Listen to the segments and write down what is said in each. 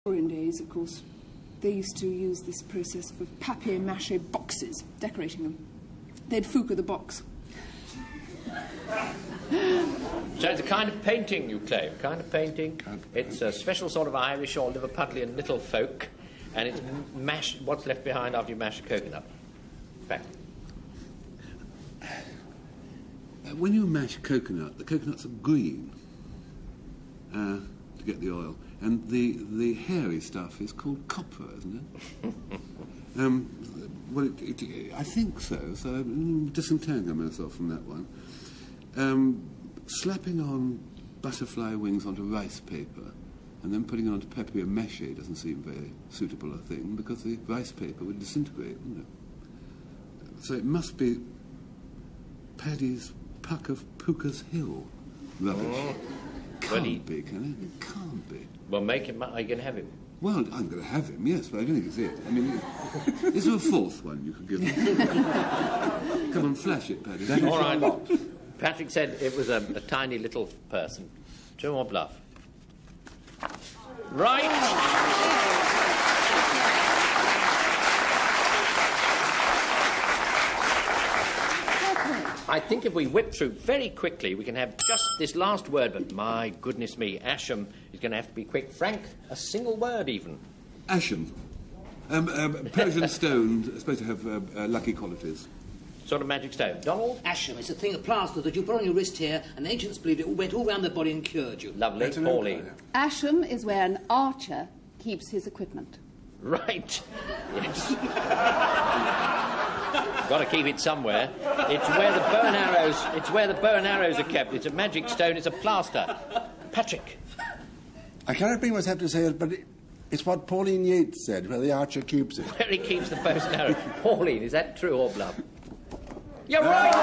Victorian days, of course, they used to use this process for papier-mâché boxes, decorating them. They'd fuka the box. So it's a kind of painting, you claim, kind of painting. It's a special sort of Irish or Liverpudlian little folk, and it's mashed, what's left behind after you mash a coconut. Fact. When you mash coconut, the coconuts are green to get the oil, and the hairy stuff is called copra, isn't it? Well, I think so, so I'm disentangling myself from that one. Slapping on butterfly wings onto rice paper and then putting it onto papier-mâché doesn't seem very suitable a thing, because the rice paper would disintegrate, wouldn't it? So it must be Paddy's Puck of Puka's Hill. Rubbish. Can't be, can it? It can't be. Well, make him. Are you going to have him? Well, I'm going to have him, yes, but I don't think it's it. I mean, is there a fourth one you could give me? Come on, flash it, Paddy. All right. Patrick said it was a tiny little person. True or bluff? Right. I think if we whip through very quickly, we can have just this last word, but my goodness me, Asham is going to have to be quick. Frank, a single word even. Asham. Persian stone, supposed to have lucky qualities. Sort of magic stone. Donald? Asham, it's a thing of plaster that you put on your wrist here, and ancients believed it went all round the body and cured you. Lovely. Pauline? Asham is where an archer keeps his equipment. Right. Yes. Got to keep it somewhere. It's where the bow and arrows. It's where the bow and arrows are kept. It's a magic stone. It's a plaster. Patrick. I cannot bring myself to say it, but it's what Pauline Yates said, where the archer keeps it. Where he keeps the bow and arrow. Pauline, is that true or bluff? You're right.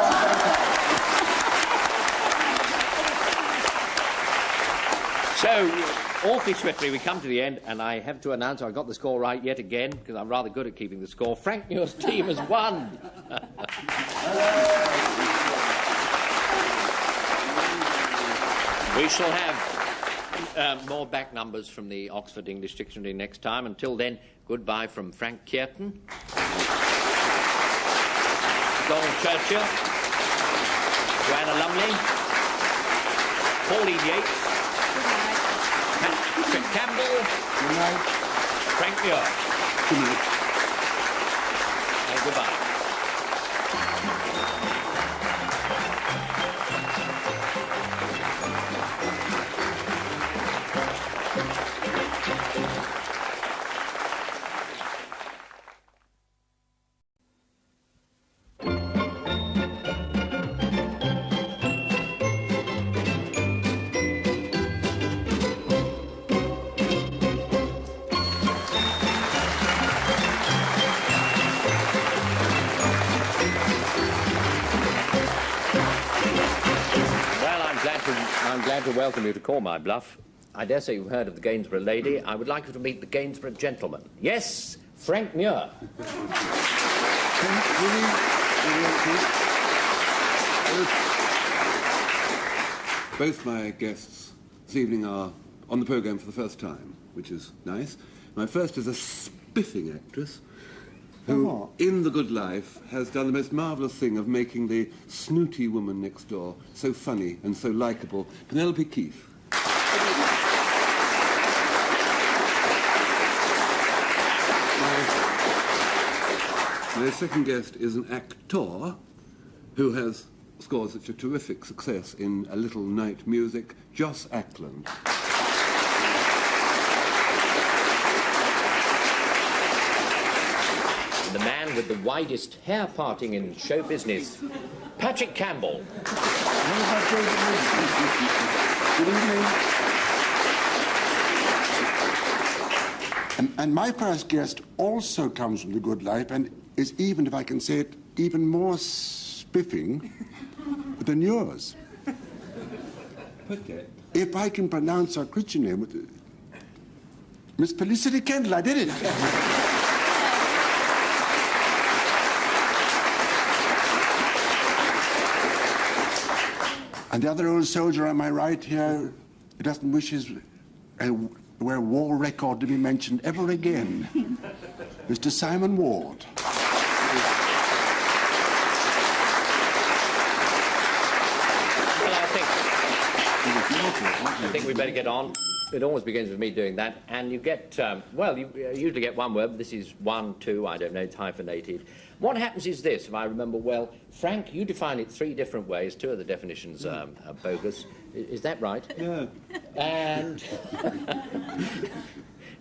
So, awfully swiftly, we come to the end, and I have to announce I got the score right yet again, because I'm rather good at keeping the score. Frank Muir's team has won. We shall have more back numbers from the Oxford English Dictionary next time. Until then, goodbye from Frank Kearton, Donald Churchill, Joanna Lumley, Pauline Yates, Campbell. Good night. Frank Muir. Good night. And goodbye. To welcome you to call my bluff. I dare say you've heard of the Gainsborough lady. I would like you to meet the Gainsborough gentleman. Yes, Frank Muir. Both my guests this evening are on the programme for the first time, which is nice. My first is a spiffing actress who, in The Good Life, has done the most marvellous thing of making the snooty woman next door so funny and so likeable, Penelope Keith. My second guest is an actor who has scored such a terrific success in A Little Night Music, Joss Ackland. The man with the widest hair parting in show business, Patrick Campbell. Good evening. And my first guest also comes from The Good Life and is, even if I can say it, even more spiffing than yours. Okay. If I can pronounce her Christian name with Miss Felicity Kendal, I did it. And the other old soldier on my right here, who doesn't wish his were a war record to be mentioned ever again. Mr. Simon Ward. I think we better get on. It always begins with me doing that, and you get, well, you usually get one word, but this is 1, 2, I don't know, it's hyphenated. What happens is this, if I remember well, Frank, you define it 3 different ways. 2 of the definitions are bogus. Is that right? Yeah. And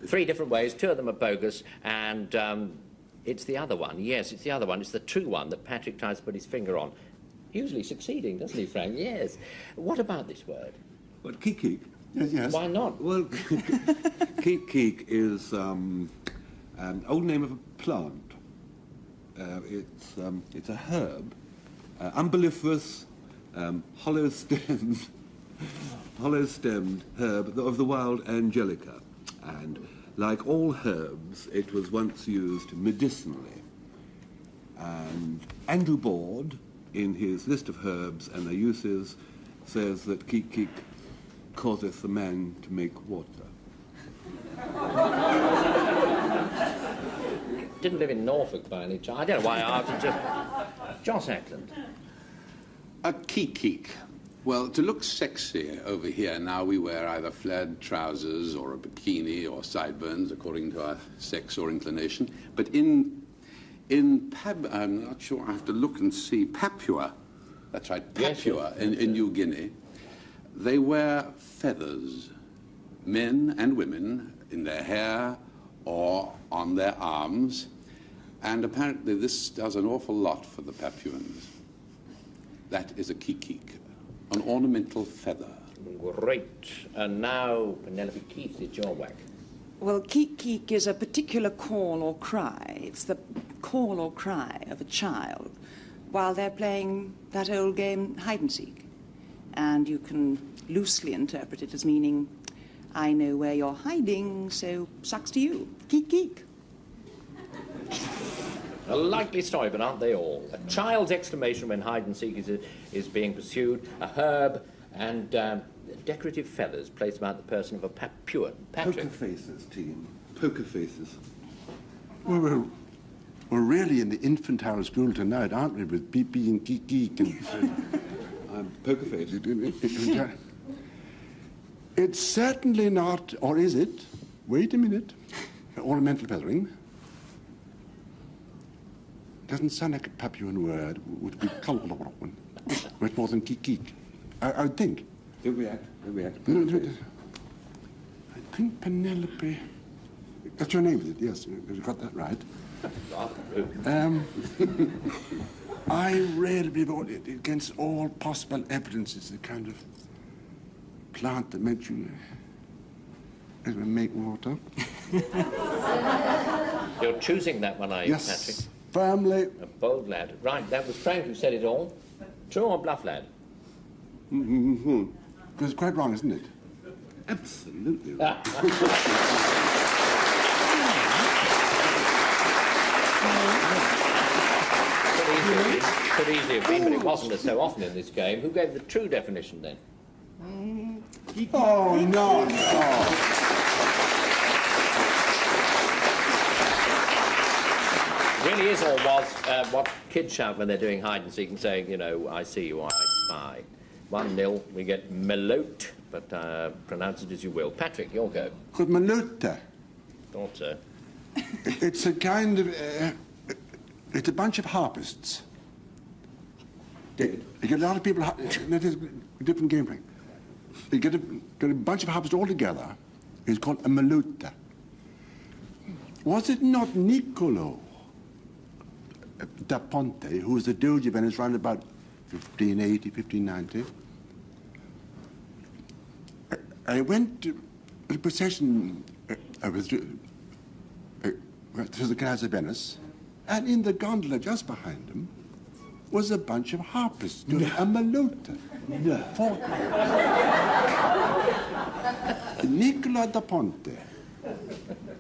3 different ways, 2 of them are bogus, and it's the other one. Yes, it's the other one. It's the true one that Patrick tries to put his finger on. Usually succeeding, doesn't he, Frank? Yes. What about this word? What, keek? Yes. Why not? Well, keek is an old name of a plant. It's a herb, umbelliferous, hollow-stemmed herb of the wild angelica. And like all herbs, it was once used medicinally. And Andrew Board, in his list of herbs and their uses, says that keek causeth the man to make water. Didn't live in Norfolk by any chance. I don't know why I asked. Just Joss Ackland. A keek. Well, to look sexy over here, now we wear either flared trousers or a bikini or sideburns, according to our sex or inclination. But I'm not sure, I have to look and see, Papua, that's right, Papua, yes, in New Guinea, they wear feathers, men and women, in their hair or on their arms, and apparently this does an awful lot for the Papuans. That is a keek, an ornamental feather. Great. And now, Penelope Keith, it's your whack. Well, keek is a particular call or cry. It's the call or cry of a child while they're playing that old game hide-and-seek. And you can loosely interpret it as meaning, I know where you're hiding, so sucks to you. Keek. A likely story, but aren't they all? A child's exclamation when hide-and-seek is being pursued, a herb, and decorative feathers placed about the person of a Papuan. Patrick. Poker faces, team. Poker faces. We're really in the infantile school tonight, aren't we, with pee and keek and... Poker face. It's certainly not, or is it? Wait a minute. Ornamental feathering. Doesn't sound like a Papuan word. Would be colourful one. Much more than keek. I would think. Don't react. I think Penelope... That's your name, is it? Yes, you got that right. I really believe against all possible evidence it's the kind of plant that makes you make water. You're choosing that one, are you, Yes, Patrick? firmly. A bold lad. Right, that was Frank who said it all. True or bluff, lad? Because it's quite wrong, isn't it? Absolutely. Could easily have been, but it wasn't so often in this game. Who gave the true definition then? Oh, no. Really is or was what kids shout when they're doing hide and seek and saying, you know, I see you, I spy. 1-0, we get melote, but pronounce it as you will. Patrick, your go. Good melote. Thought so. It's a kind of... it's a bunch of harpists. Dead. You get a lot of people... That is a different game plan. You get a bunch of harpists all together. It's called a melote. Was it not Niccolo da Ponte, who was the Doge of Venice around about 1580, 1590? I went to a procession through the canals of Venice, and in the gondola just behind him was a bunch of harpists doing a melote. No. Niccolo da Ponte.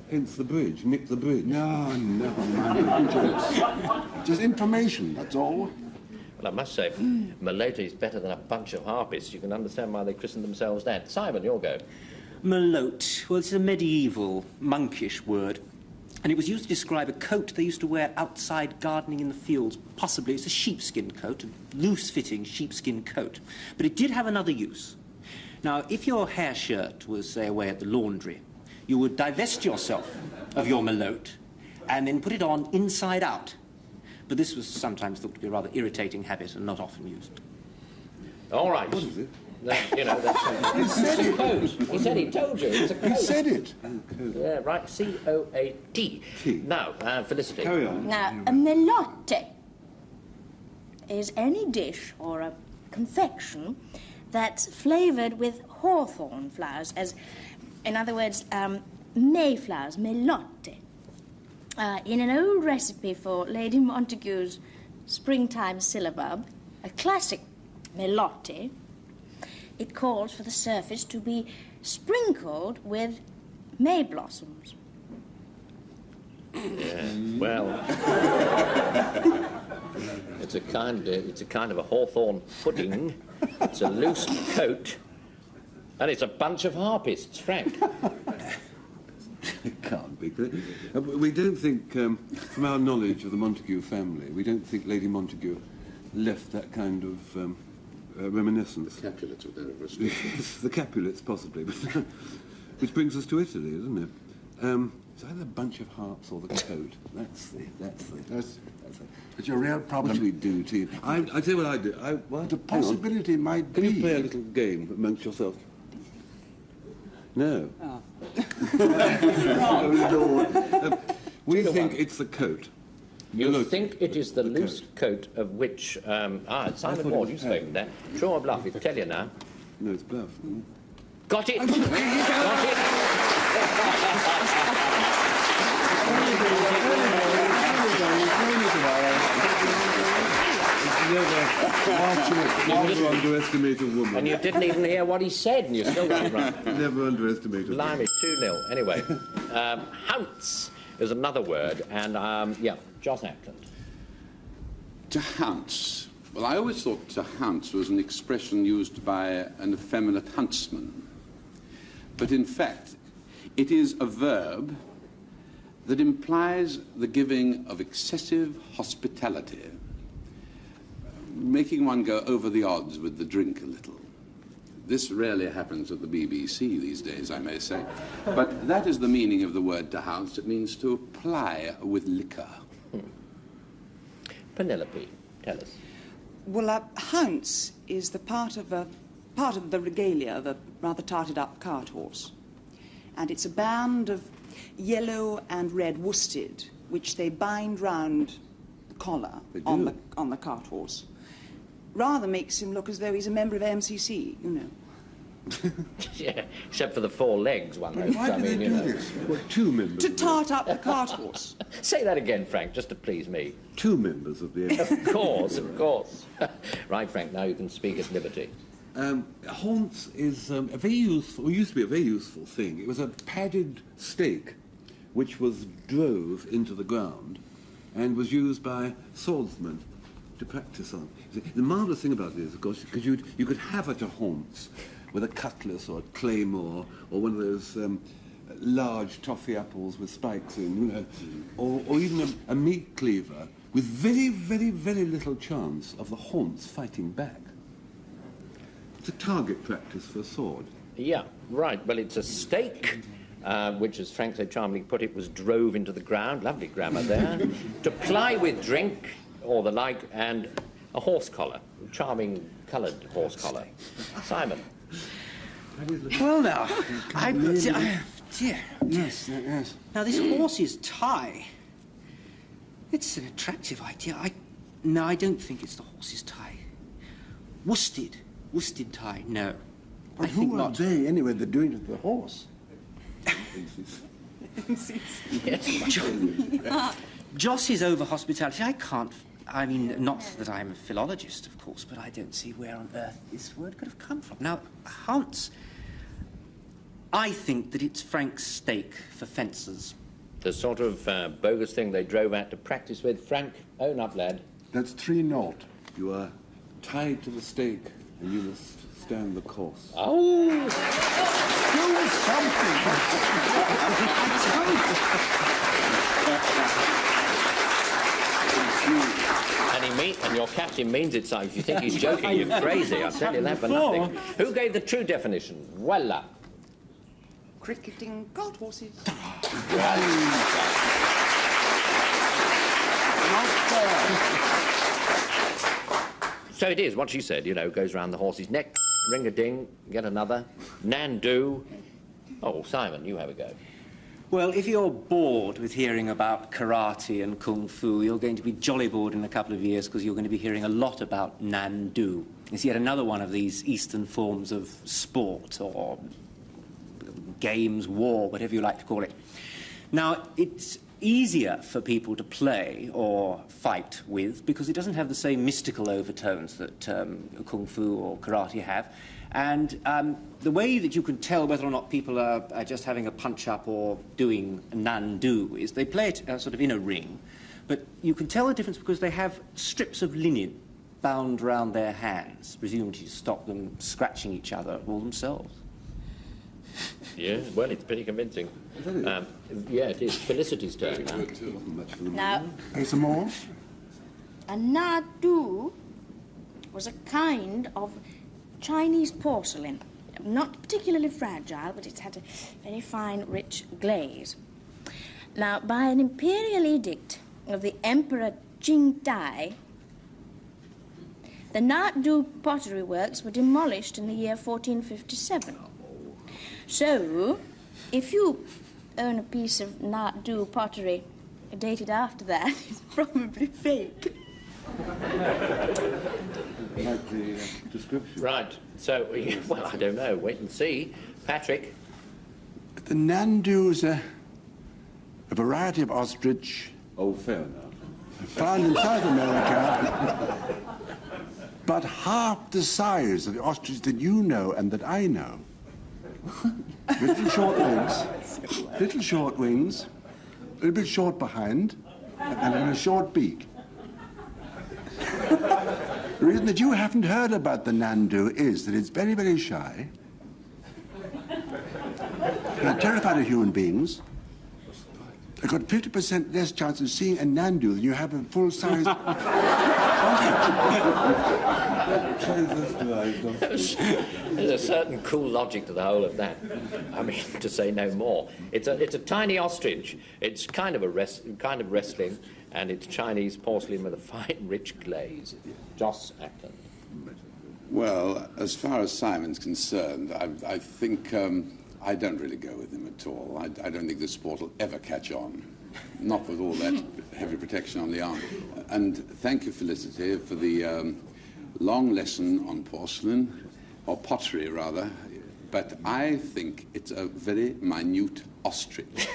Hence the bridge. Nick the bridge. No, man. Just information, that's all. Well, I must say, melote is better than a bunch of harpists. You can understand why they christened themselves that. Simon, your go. Melote. Well, it's a medieval, monkish word. And it was used to describe a coat they used to wear outside gardening in the fields. Possibly it's a sheepskin coat, a loose-fitting sheepskin coat. But it did have another use. Now, if your hair shirt was, say, away at the laundry, you would divest yourself of your melote and then put it on inside out. But this was sometimes thought to be a rather irritating habit and not often used. All right. What is it? You know, that's a coat. He said he told you. It's a coat. He said it. Yeah, right. C-O-A-T. Now, Felicity. Carry on. Now, a melotte is any dish or a confection that's flavoured with hawthorn flowers, as, in other words, mayflowers, melotte. In an old recipe for Lady Montague's springtime syllabub, a classic melotte, it calls for the surface to be sprinkled with may blossoms. Yeah, well, it's a kind of a hawthorn pudding. It's a loose coat, and it's a bunch of harpists, Frank. It can't be. We don't think, from our knowledge of the Montague family, we don't think Lady Montague left that kind of reminiscence. The Capulets were there, obviously. Yes, the Capulets, possibly. But which brings us to Italy, doesn't it? It's either a bunch of harps or the coat. That's it. It's a real problem. What do we do to you? I tell you what I do. The possibility might be... Can you play a little game amongst yourselves? No. Oh. We think it's the coat. You think it is the loose coat of which... Simon Ward, you've spoken there. True or bluff? It's tell you now. No, it's bluff. Got it! Got Never underestimate a woman. And you didn't even hear what he said, and you still got it right. Never underestimate a woman. Blimey, 2-0. Anyway, hounce is another word, and, Joss Ackland. To hounce. Well, I always thought to hounce was an expression used by an effeminate huntsman. But in fact, it is a verb that implies the giving of excessive hospitality, making one go over the odds with the drink a little. This rarely happens at the BBC these days, I may say. But that is the meaning of the word to hounce. It means to ply with liquor. Penelope, tell us. Well, a hounce is the part of the regalia of a rather tarted-up cart horse. And it's a band of yellow and red worsted, which they bind round the collar on the cart horse. Rather makes him look as though he's a member of MCC, you know. Yeah, except for the 4 legs one knows. Why do they do this? Well, 2 members. To tart up the cart horse. Say that again, Frank, just to please me. 2 members of the... Of course, of course. Right, Frank, now you can speak at liberty. Haunts is a very useful, or used to be a very useful thing. It was a padded stake which was drove into the ground and was used by swordsmen to practice on. The marvellous thing about it is, of course, because you could have it a haunts with a cutlass or a claymore or one of those large toffee apples with spikes in, you know, or even a meat cleaver with very, very, very little chance of the haunts fighting back. It's a target practice for a sword. Yeah, right. Well, it's a stake, which, as Frank so charmingly put it, was drove into the ground. Lovely grammar there. To ply with drink or the like, and a horse collar, charming coloured horse collar. Simon. Well, now, dear. Yes. Now, this horse's tie, it's an attractive idea. No, I don't think it's the horse's tie. Worsted tie, no. But I think who are not. they, anyway, they're doing it to the horse? Joss's over-hospitality, I mean, not that I'm a philologist, of course, but I don't see where on earth this word could have come from. Now, hounce, I think that it's Frank's stake for fencers. The sort of bogus thing they drove out to practice with. Frank, own up, lad. That's 3-0. You are tied to the stake and you must stand the course. Oh! Do And your captain means it, so if you think he's joking, you're crazy. I'll tell you that for nothing. Who gave the true definition? Voila. Cricketing cart horses. So it is, what she said, you know, goes round the horse's neck, ring-a-ding, get another, nan-do. Oh, Simon, you have a go. Well, if you're bored with hearing about karate and kung fu, you're going to be jolly bored in a couple of years because you're going to be hearing a lot about nan-do. It's yet another one of these Eastern forms of sport or games, war, whatever you like to call it. Now, it's easier for people to play or fight with because it doesn't have the same mystical overtones that kung fu or karate have. And the way that you can tell whether or not people are just having a punch-up or doing nan-do is they play it sort of in a ring, but you can tell the difference because they have strips of linen bound round their hands, presumably to stop them scratching each other or themselves. Yeah, well, it's pretty convincing. Yeah, it is. Felicity's turn now. Now, Hey, some more? a nadu was a kind of Chinese porcelain. Not particularly fragile, but it had a very fine, rich glaze. Now, by an imperial edict of the Emperor Qingdai, the nadu pottery works were demolished in the year 1457. So, if you own a piece of nadu pottery dated after that, it's probably fake. Like the description. Right, so, well, I don't know. Wait and see. Patrick? The nandu is a variety of ostrich Oh, fair enough. found in South America, but half the size of the ostrich that you know and that I know. Little short wings, a little bit short behind, and a short beak. The reason that you haven't heard about the nandu is that it's very, very shy. They're terrified of human beings. They've got 50% less chance of seeing a nandu than you have a full-size... There's a certain cool logic to the whole of that. I mean, to say no more. It's a tiny ostrich. It's kind of wrestling, and it's Chinese porcelain with a fine, rich glaze. Joss Ackland. Well, as far as Simon's concerned, I think I don't really go with him at all. I don't think the sport will ever catch on, not with all that heavy protection on the arm. And thank you, Felicity, for the long lesson on porcelain, or pottery, rather. But I think it's a very minute ostrich.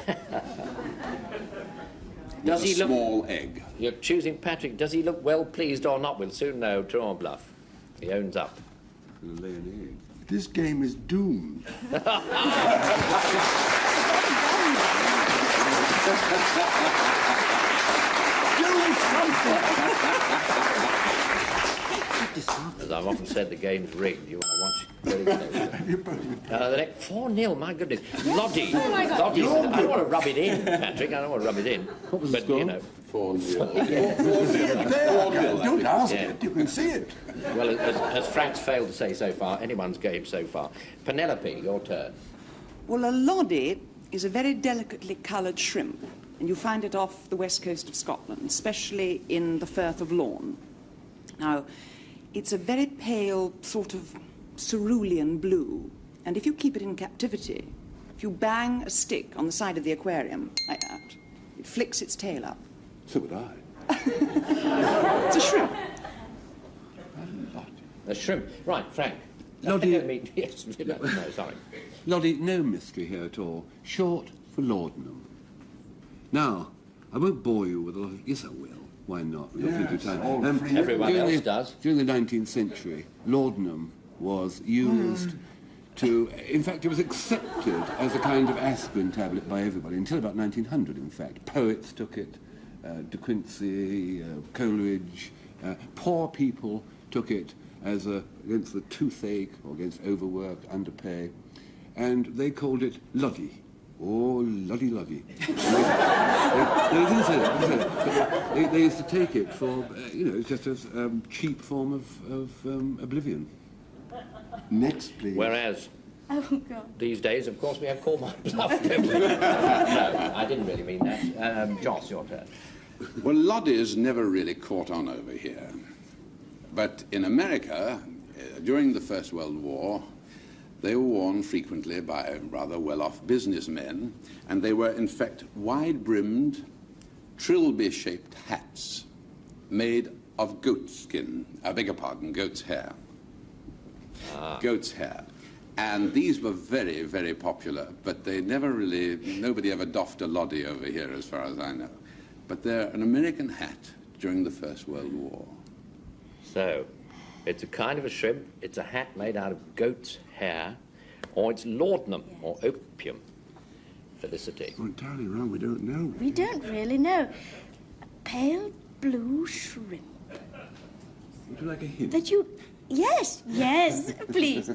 Does he a small egg. You're choosing Patrick. Does he look well pleased or not? We'll soon know. True or bluff? He owns up. Lay an egg. This game is doomed. As I've often said, the game's rigged. You want to watch very closely. The next 4-0, my goodness. Loddy. Loddy. I don't want to rub it in, Patrick. I don't want to rub it in. What was the score? You know. 4-0. Don't ask Yeah. it. You can see it. Well, as Frank's failed to say so far, anyone's game so far. Penelope, your turn. Well, a loddy is a very delicately coloured shrimp, and you find it off the west coast of Scotland, especially in the Firth of Lorne. Now, it's a very pale, sort of cerulean blue, and if you keep it in captivity, if you bang a stick on the side of the aquarium, like that, it flicks its tail up. So would I. It's a shrimp. A shrimp. Right, Frank. Loddy. Yes, no, sorry. Loddy, no mystery here at all. Short for laudanum. Now, I won't bore you with a lot of... Yes, I will. Why not? We've got plenty of time. Everyone else does. During the 19th century, laudanum was used to... In fact, it was accepted as a kind of aspirin tablet by everybody, until about 1900, in fact. Poets took it, De Quincey, Coleridge. Poor people took it as against the toothache or against overwork, underpay. and they called it Loddy. Oh, Loddy. they didn't say that. They used to take it for, just as cheap form of oblivion. Next, please. Whereas, Oh, God. these days, of course, we have Call My Bluff, don't we? No, I didn't really mean that. Joss, your turn. Well, Loddies never really caught on over here. But in America, during the First World War, they were worn frequently by rather well-off businessmen, and they were, in fact, wide-brimmed, trilby-shaped hats made of goat skin. I beg your pardon, goat's hair. Goat's hair. And these were very, very popular, but they never really, nobody ever doffed a Loddy over here, as far as I know. But they're an American hat during the First World War. So, it's a kind of a shrimp, it's a hat made out of goat's hair, or it's laudanum, or opium. Felicity. You're entirely wrong. We don't know. We don't really know. A pale blue shrimp. Would you like a hint? That you... Yes, please.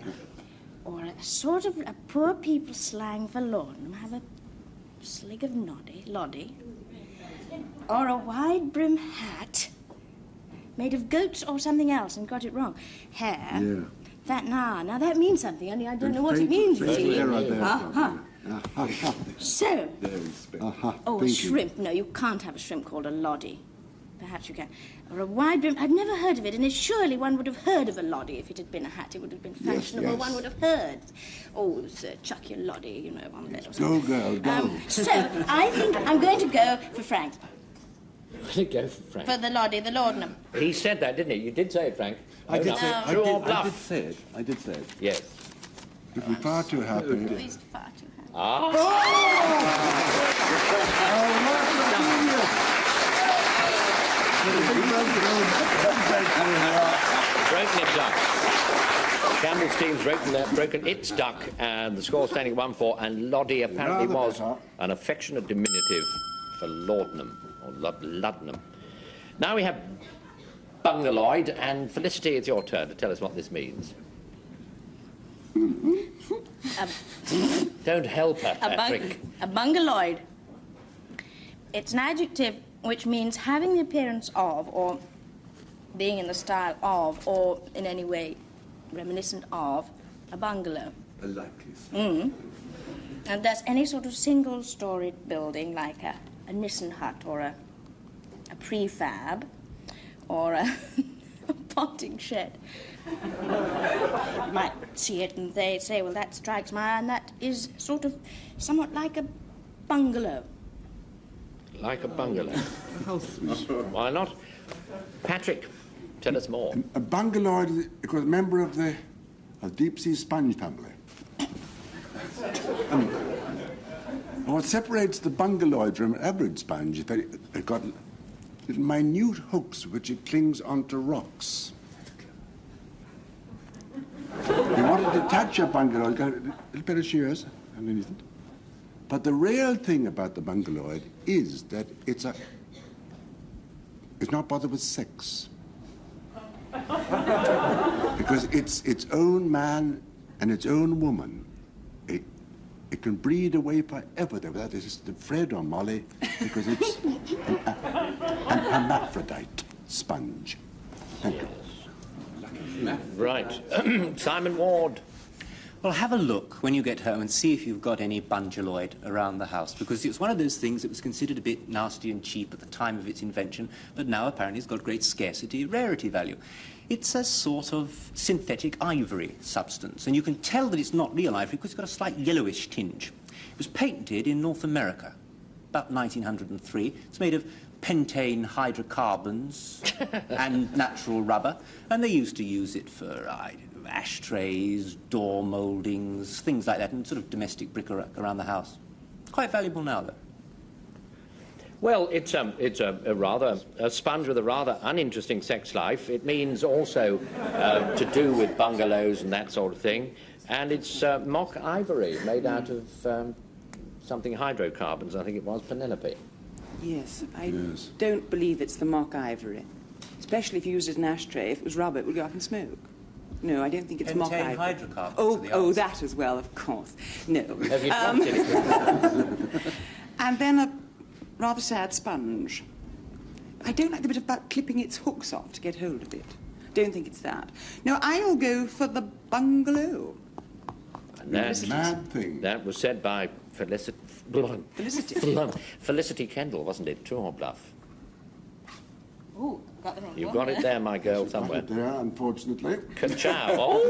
Or a sort of a poor people's slang for laudanum. Have a slig of loddy. Or a wide-brim hat made of goats or something else, and got it wrong. Hair. Yeah. Now that means something, only I don't know what it means, you see. So, a shrimp. No, you can't have a shrimp called a loddy. Perhaps you can. Or a wide brim. I'd never heard of it, and surely one would have heard of a loddy if it had been a hat. It would have been fashionable. Yes. One would have heard. Oh, sir, chuck your loddy, on there or something. Go, girl, go. So, I think I'm going to go for Frank. Go for Frank. For the loddy, the laudanum. He said that, didn't he? You did say it, Frank. I did say True or I bluff? did say it. Yes. If we're far too happy. He's far too happy. Broken it duck. Campbell's team's broken its duck, and the score standing 1-4, and Loddy apparently was an affectionate diminutive for laudanum, or laudanum. Now we have bungaloid, and Felicity, it's your turn to tell us what this means. Don't help her, Patrick. A bungaloid. It's an adjective which means having the appearance of, or being in the style of, or in any way reminiscent of, a bungalow. A likely. And that's any sort of single-storied building, like a Nissen hut, or a prefab, or a potting shed. You might see it and they say, well, that strikes my eye, and that is sort of somewhat like a bungalow. Like a bungalow. Why not? Patrick, tell us more. A bungaloid is a member of the deep-sea sponge family. And what separates the bungaloid from an average sponge is that it's got little minute hooks which it clings onto rocks. You want to detach a bungaloid, got a little pair of shears underneath it. But the real thing about the bungaloid is that it's not bothered with sex. Because it's its own man and its own woman. It can breed away forever. That is the Fred or Molly, because it's an hermaphrodite sponge. Thank you. Right. Simon Ward. Well, have a look when you get home and see if you've got any bungaloid around the house, because it's one of those things that was considered a bit nasty and cheap at the time of its invention, but now apparently it's got great scarcity, rarity value. It's a sort of synthetic ivory substance, and you can tell that it's not real ivory because it's got a slight yellowish tinge. It was patented in North America about 1903. It's made of pentane hydrocarbons and natural rubber, and they used to use it for ashtrays, door mouldings, things like that, and sort of domestic bric-a-brac around the house. Quite valuable now, though. Well, it's a sponge with a rather uninteresting sex life. It means also to do with bungalows and that sort of thing. And it's mock ivory made out of something hydrocarbons, I think it was, Penelope. Yes, I don't believe it's the mock ivory. Especially if you use it as an ashtray. If it was rubber, it would go up in smoke. No, I don't think it's mock Pentane ivory. hydrocarbons. Oh, that as well, of course. No. Have you dropped it? And then a rather sad sponge. I don't like the bit about clipping its hooks off to get hold of it. Don't think it's that. No, I'll go for the bungalow. And that, Mad thing. that was said by Felicity. Felicity Kendal, wasn't it? True or bluff? Ooh, got the wrong You've one. got it there, my girl, somewhere. Got it there, unfortunately. Ka-chow. Oh!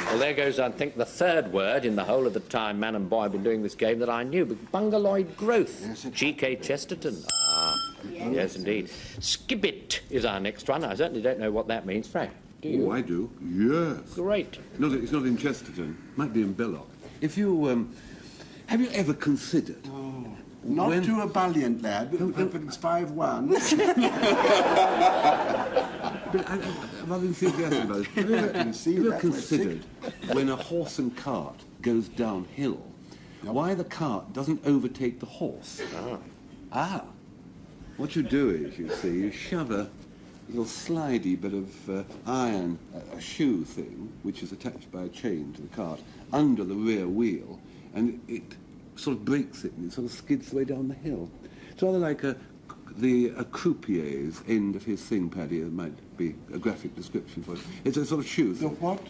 Well, there goes, I think, the third word in the whole of the time man and boy I've been doing this game that I knew. But bungaloid growth. Yes, G.K. Chesterton. Ah, yes, indeed. Skibbit is our next one. I certainly don't know what that means. Frank, do you? Oh, I do. Yes. Great. No, it's not in Chesterton. Might be in Belloc. If you, have you ever considered... Not too ebullient, lad, but it's 5-1. But I'm rather enthusiastic about it. Have you ever considered when a horse and cart goes downhill, why the cart doesn't overtake the horse? What you do is, you see, you shove a little slidey bit of iron, a shoe thing, which is attached by a chain to the cart, under the rear wheel, and it sort of breaks it and it sort of skids the way down the hill. It's rather like a croupier's end of his thing, Paddy. It might be a graphic description for it. It's a sort of shoe. The what?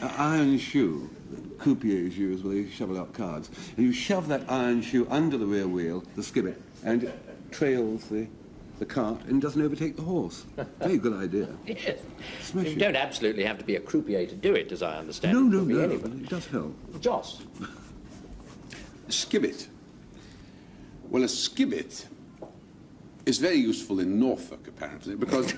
An iron shoe that croupiers use where they shovel out cards. And you shove that iron shoe under the rear wheel, the skibbit, and it trails the cart and doesn't overtake the horse. Very good idea. Yes. Smash You it. don't absolutely have to be a croupier to do it, as I understand. No, It no, could be no. anyone. It does help. Joss. Skibbit. Well, a skibbit is very useful in Norfolk, apparently, because...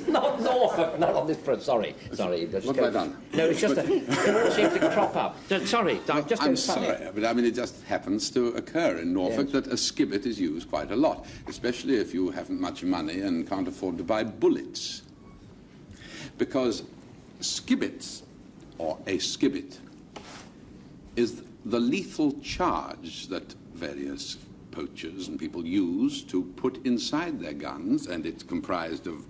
Not Norfolk, not on this front. Sorry. What have I done? No, it's just that it all seems to crop up. Sorry, I'm just I'm going funny. sorry, but I mean, it just happens to occur in Norfolk Yes. that a skibbit is used quite a lot, especially if you haven't much money and can't afford to buy bullets. Because skibbits, or a skibbit, is the lethal charge that various poachers and people use to put inside their guns, and it's comprised of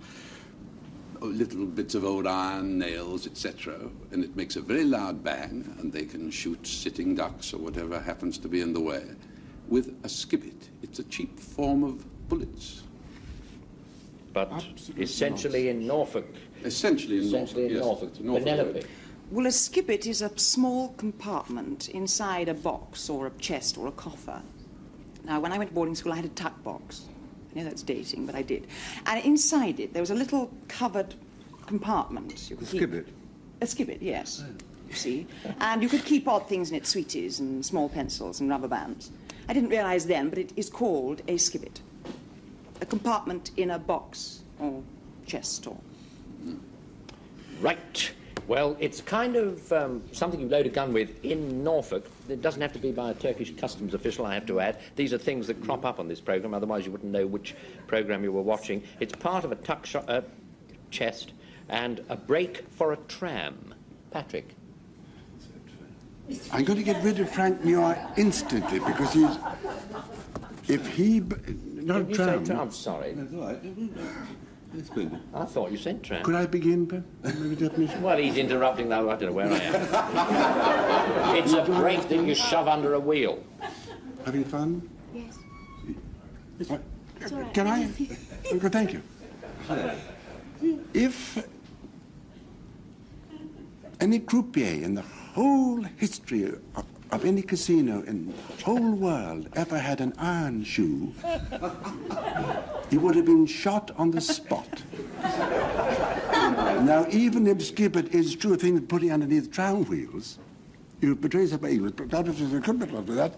little bits of old iron, nails, etc., and it makes a very loud bang, and they can shoot sitting ducks or whatever happens to be in the way with a skibbit. It's a cheap form of bullets. But Absolutely essentially in Norfolk. Essentially in Norfolk. It's a Norfolk Penelope. word. Well, a skibbit is a small compartment inside a box or a chest or a coffer. Now, when I went to boarding school, I had a tuck box. I know that's dating, but I did. And inside it, there was a little covered compartment. You could keep- Skibbit. A skibbit, yes. You see? And you could keep odd things in it, sweeties and small pencils and rubber bands. I didn't realise then, but it is called a skibbit. A compartment in a box or chest or... Right. Well, it's kind of something you load a gun with in Norfolk. It doesn't have to be by a Turkish customs official, I have to add. These are things that crop up on this programme, otherwise you wouldn't know which programme you were watching. It's part of a chest and a brake for a tram. Patrick. I'm going to get rid of Frank Muir instantly because he's... If he... Not Did you tram. say tram? I'm sorry. That's all right. It's been... I thought you said tram. Could I begin, Ben? With the definition? Well, he's interrupting, though. I don't know where I am. It's a brake that you shove under a wheel. Having fun? Yes. What? It's all right. Can I? Okay, thank you. If any croupier in the whole history of any casino in the whole world ever had an iron shoe, he would have been shot on the spot. Now, even if skibbit is true thing putting underneath tram wheels, you betray somebody. He was that was a criminal of that.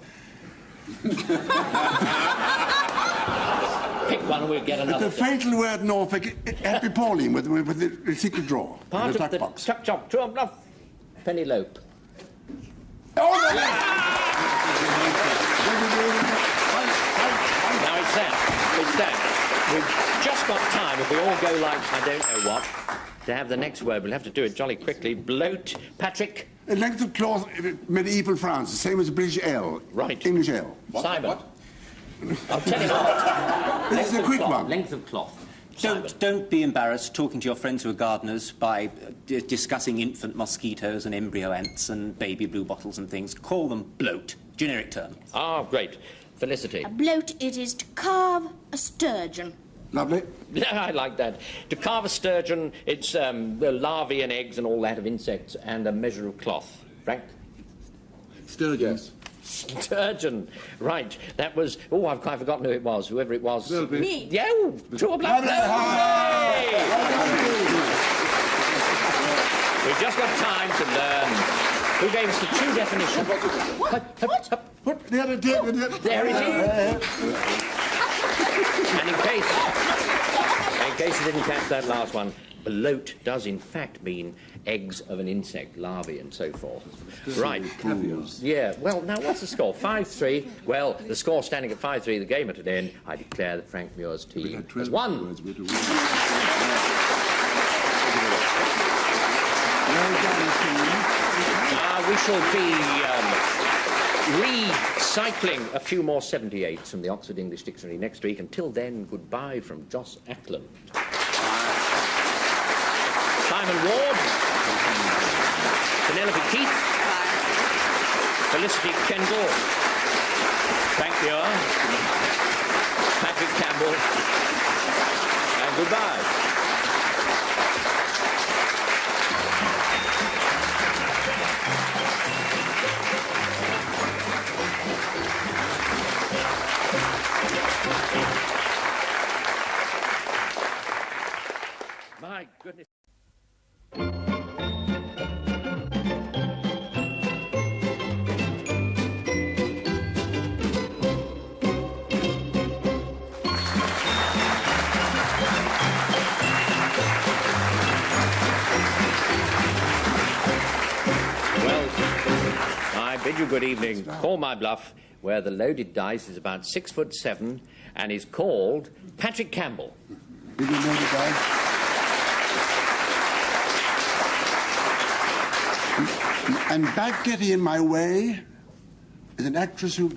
Pick one and we'll get another. The fatal word Norfolk, Happy Pauline with the secret drawer. Part in the of the tuck box. tuck chop, true or bluff. Penelope. Oh, no, Now it's that. We've just got time, if we all go like I don't know what, to have the next word. We'll have to do it jolly quickly. Bloat. Patrick. A length of cloth, medieval France, the same as the British L. Right. English L. Simon. What? I'll tell you what. This is a quick one. Length of cloth. Simon. Don't be embarrassed talking to your friends who are gardeners by discussing infant mosquitoes and embryo ants and baby blue bottles and things. Call them bloat. Generic term. Ah, great. Felicity. A bloat it is to carve a sturgeon. Lovely. Yeah, I like that. To carve a sturgeon, it's the larvae and eggs and all that of insects and a measure of cloth. Frank? Sturgeon. Yes. Sturgeon. Right. That was... Oh, I've quite forgotten who it was. Whoever it was. Penelope. Me. Yeah, draw a blank. Hooray! We've just got time to learn. Who gave us the true definition? What? There it is. And in case you didn't catch that last one, bloat does in fact mean eggs of an insect, larvae and so forth. Right. Yeah, well, now what's the score? 5-3. Well, the score standing at 5-3, the game at an end, I declare that Frank Muir's team has won. We shall be recycling a few more 78s from the Oxford English Dictionary next week. Until then, goodbye from Joss Ackland. Simon Ward. Penelope Keith. Felicity Kendal. Frank Muir. Patrick Campbell. And goodbye. My goodness. I bid you good evening. Call my bluff, where the loaded dice is about 6'7" and is called Patrick Campbell. Did you know the guy? And back getting in my way is an actress who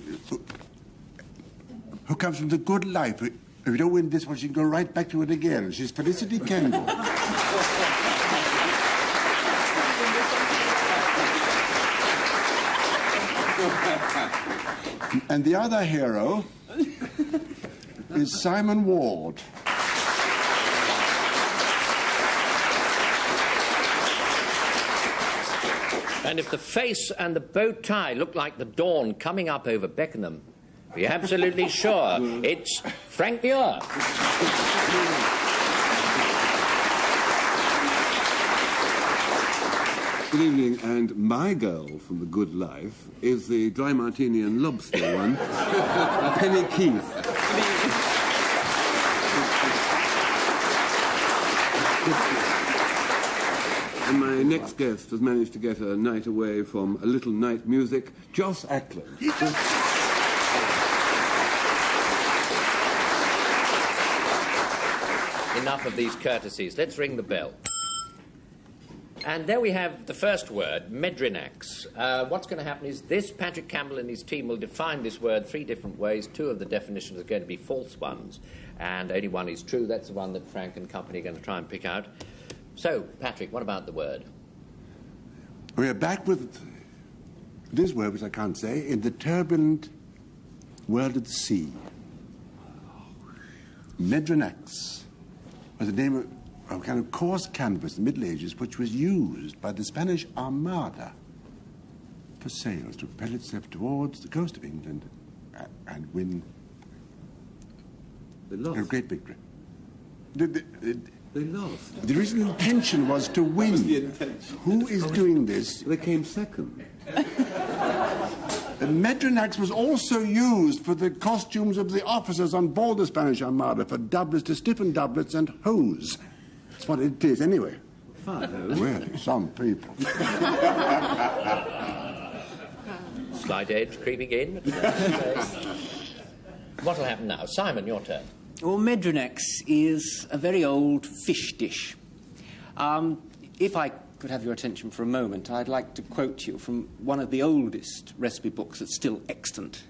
comes from the good life. If you don't win this one, she can go right back to it again. She's Felicity Kendal. And the other hero is Simon Ward. And if the face and the bow tie look like the dawn coming up over Beckenham, be absolutely sure it's Frank Muir. Good evening, and my girl from The Good Life is the dry martini and lobster one, Penny Keith. And my next guest has managed to get a night away from a little night music, Joss Ackland. Enough of these courtesies. Let's ring the bell. And there we have the first word, Medrinax. What's going to happen is this, Patrick Campbell and his team will define this word 3 different ways. 2 of the definitions are going to be false ones, and only one is true. That's the one that Frank and company are going to try and pick out. So, Patrick, what about the word? We are back with this word, which I can't say, in the turbulent world of the sea. Medrinax was the name of a kind of coarse canvas in the Middle Ages, which was used by the Spanish Armada for sails to propel itself towards the coast of England and win They lost. a great victory. They lost. The original intention was to win. What was the intention? Who is doing this? They came second. The Medrinax was also used for the costumes of the officers on board the Spanish Armada for doublets, to stiffen doublets and hose. That's what it is, anyway. Really, some people. Slight edge creeping in. What'll happen now? Simon, your turn. Well, Medrinax is a very old fish dish. If I could have your attention for a moment, I'd like to quote you from one of the oldest recipe books that's still extant.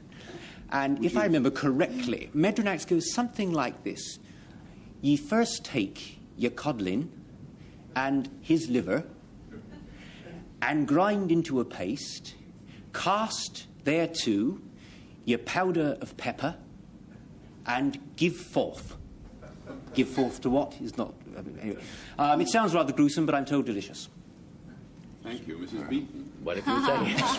And if I remember correctly, Medrinax goes something like this. Ye first take your codlin and his liver and grind into a paste, cast thereto your powder of pepper and give forth. Give forth to what is not... anyway. It sounds rather gruesome, but I'm told delicious. Thank you, Mrs. Beaton. Well, if you say yes.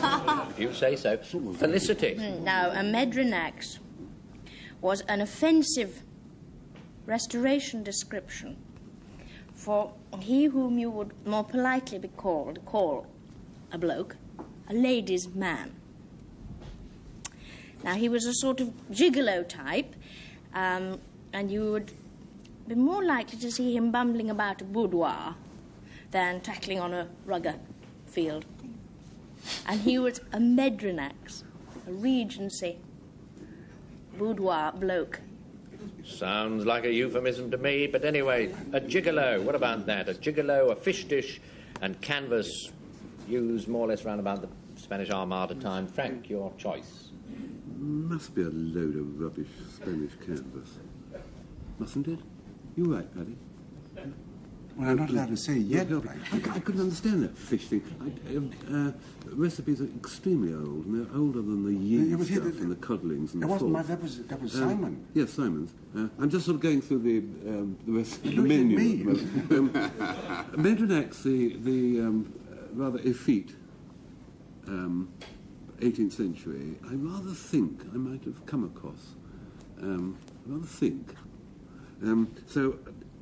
If you say so. Felicity. Now, a Medrinax was an offensive restoration description for he whom you would more politely be call a bloke, a ladies' man. Now, he was a sort of gigolo type, and you would be more likely to see him bumbling about a boudoir than tackling on a rugger field. And he was a Medrinax, a Regency boudoir bloke. Sounds like a euphemism to me, but anyway, a gigolo. What about that? A gigolo, a fish dish, and canvas used more or less round about the Spanish Armada time. Frank, your choice. Must be a load of rubbish Spanish canvas. Mustn't it? You're right, Paddy. Well, I'm not allowed to say yet, Frank. I couldn't understand that fish thing. Recipes are extremely old, and they're older than the Yates stuff and the codlings and the wasn't sauce. that was Simon. Yes, Simon's. I'm just sort of going through the rest of the menu. Medrinax, the rather effete 18th century, I rather think I might have come across. So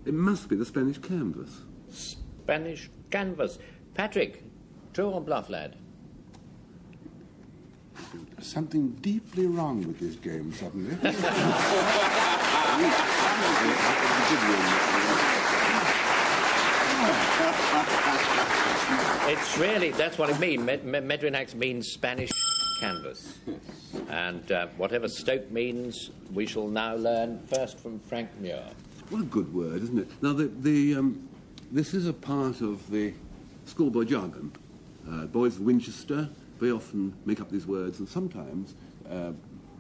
it must be the Spanish canvas. Spanish canvas. Patrick, true or bluff, lad? Something deeply wrong with this game suddenly. It's really, that's what it means. Medrinax means Spanish canvas. And whatever Stoke means, we shall now learn first from Frank Muir. What a good word, isn't it? Now, this is a part of the schoolboy jargon. Boys of Winchester very often make up these words, and sometimes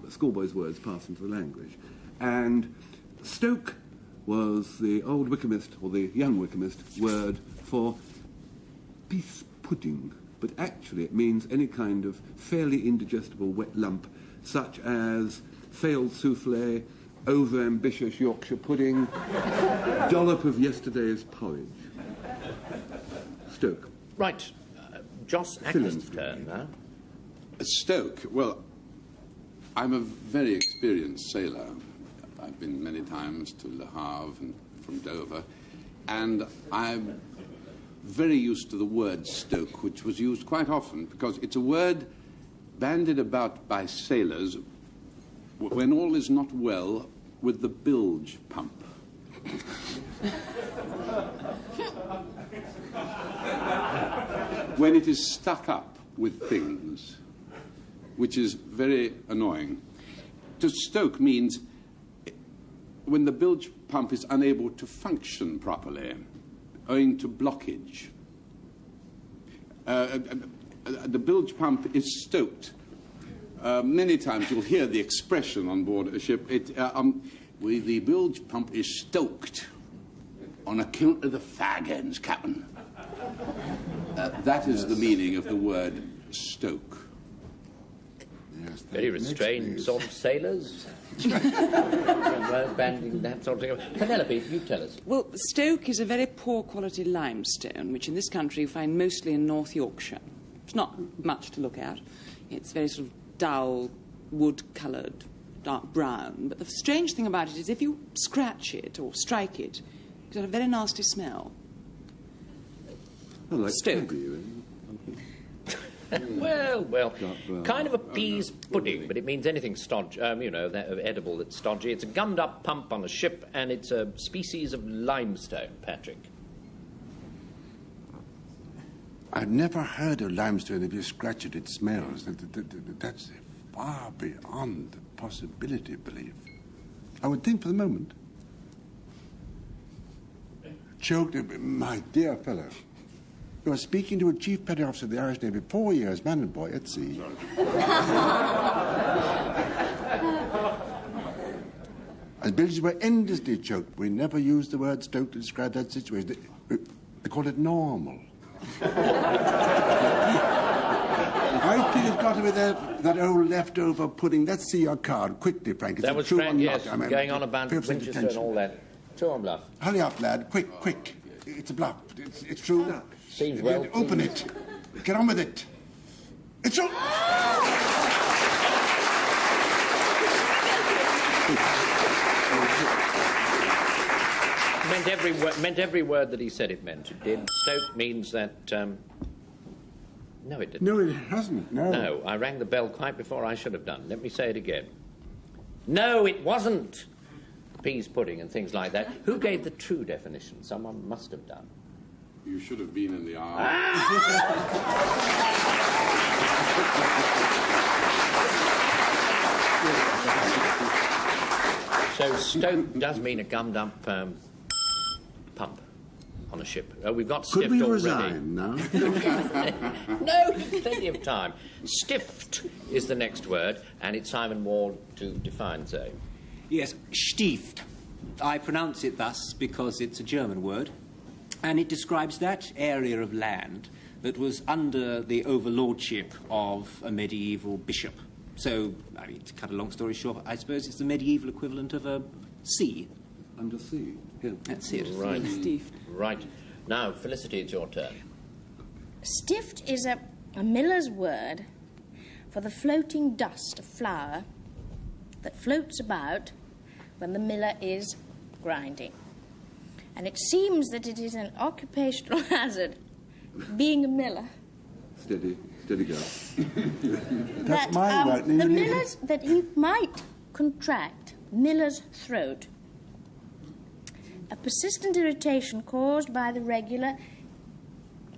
schoolboys' words pass into the language. And Stoke was the old Wykehamist, or the young Wykehamist, word for beef pudding. But actually it means any kind of fairly indigestible wet lump, such as failed souffle, over-ambitious Yorkshire pudding, dollop of yesterday's porridge. Stoke. Right. Joss Ackland's turn now. Stoke, well, I'm a very experienced sailor. I've been many times to Le Havre and from Dover, and I'm very used to the word stoke, which was used quite often, because it's a word bandied about by sailors when all is not well with the bilge pump. When it is stuck up with things, which is very annoying. To stoke means when the bilge pump is unable to function properly, owing to blockage. The bilge pump is stoked. Many times you'll hear the expression on board a ship, the bilge pump is stoked on account of the fag ends, Captain. That is the meaning of the word stoke. Yes, very restrained sort of sailors. Banding that sort of thing. Penelope, you tell us. Well, Stoke is a very poor quality limestone, which in this country you find mostly in North Yorkshire. It's not much to look at. It's very sort of dull, wood-coloured, dark brown. But the strange thing about it is if you scratch it or strike it, it's got a very nasty smell. I like Stoke. Well, kind of a peas pudding, but it means anything stodgy, edible that's stodgy. It's a gummed-up pump on a ship, and it's a species of limestone, Patrick. I've never heard of limestone. If you scratch it, it smells. That's far beyond the possibility of belief. I would think for the moment. Choked, my dear fellow. You're speaking to a chief petty officer of the Irish Navy, 4 years, man and boy, at sea. As bilges were endlessly choked, we never used the word stoked to describe that situation. They called it normal. I think it's got to be that old leftover pudding. Let's see your card quickly, Frank. That was Frank, yes, going on about Winchester and all that. True on Bluff. Hurry up, lad, quick. It's a bluff. It's true. Seems well. Open it. Get on with it. It's true. Meant every word that he said it meant. It did. Stoke means that... No, it didn't. No, it hasn't, no. No, I rang the bell quite before I should have done. Let me say it again. No, it wasn't. Peas pudding and things like that. Who gave the true definition? Someone must have done. You should have been in the hour. So stoke does mean a gummed-up pump on a ship. We've got stiffed already. Could we resign now? No, plenty of time. Stiffed is the next word, and it's Simon Ward to define so. Yes, stieft. I pronounce it thus because it's a German word, and it describes that area of land that was under the overlordship of a medieval bishop. So, I mean, to cut a long story short, I suppose it's the medieval equivalent of a sea. Under sea. Yeah. That's it. Right. Right. Now, Felicity, it's your turn. Stiffed is a miller's word for the floating dust of flour that floats about when the miller is grinding. And it seems that it is an occupational hazard, being a miller. Steady girl. That's my word. The miller's, that he might contract miller's throat, a persistent irritation caused by the regular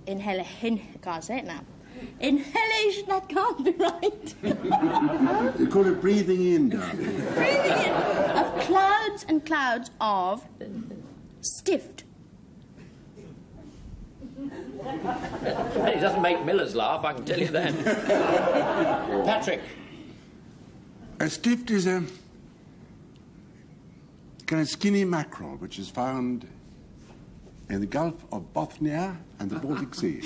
inhalation, I can't say it now. Inhalation, that can't be right. They call it breathing in, darling. Breathing in of clouds and clouds of stiffed. He doesn't make millers laugh, I can tell you that. Patrick. A stiffed is a kind of skinny mackerel which is found in the Gulf of Bothnia and the Baltic Sea.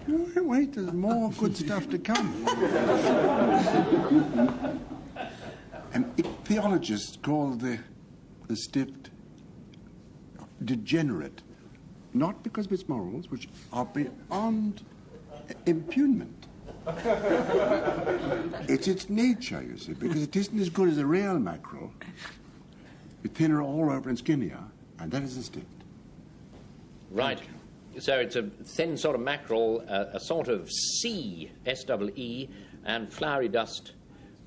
Wait, there's more good stuff to come. An ichthyologist called the stiffed degenerate, not because of its morals, which are beyond impugnment. It's its nature, you see, because it isn't as good as a real mackerel. It's thinner all over and skinnier, and that is a stiffed. Right. So it's a thin sort of mackerel, a sort of sea, S-E-E, and flowery dust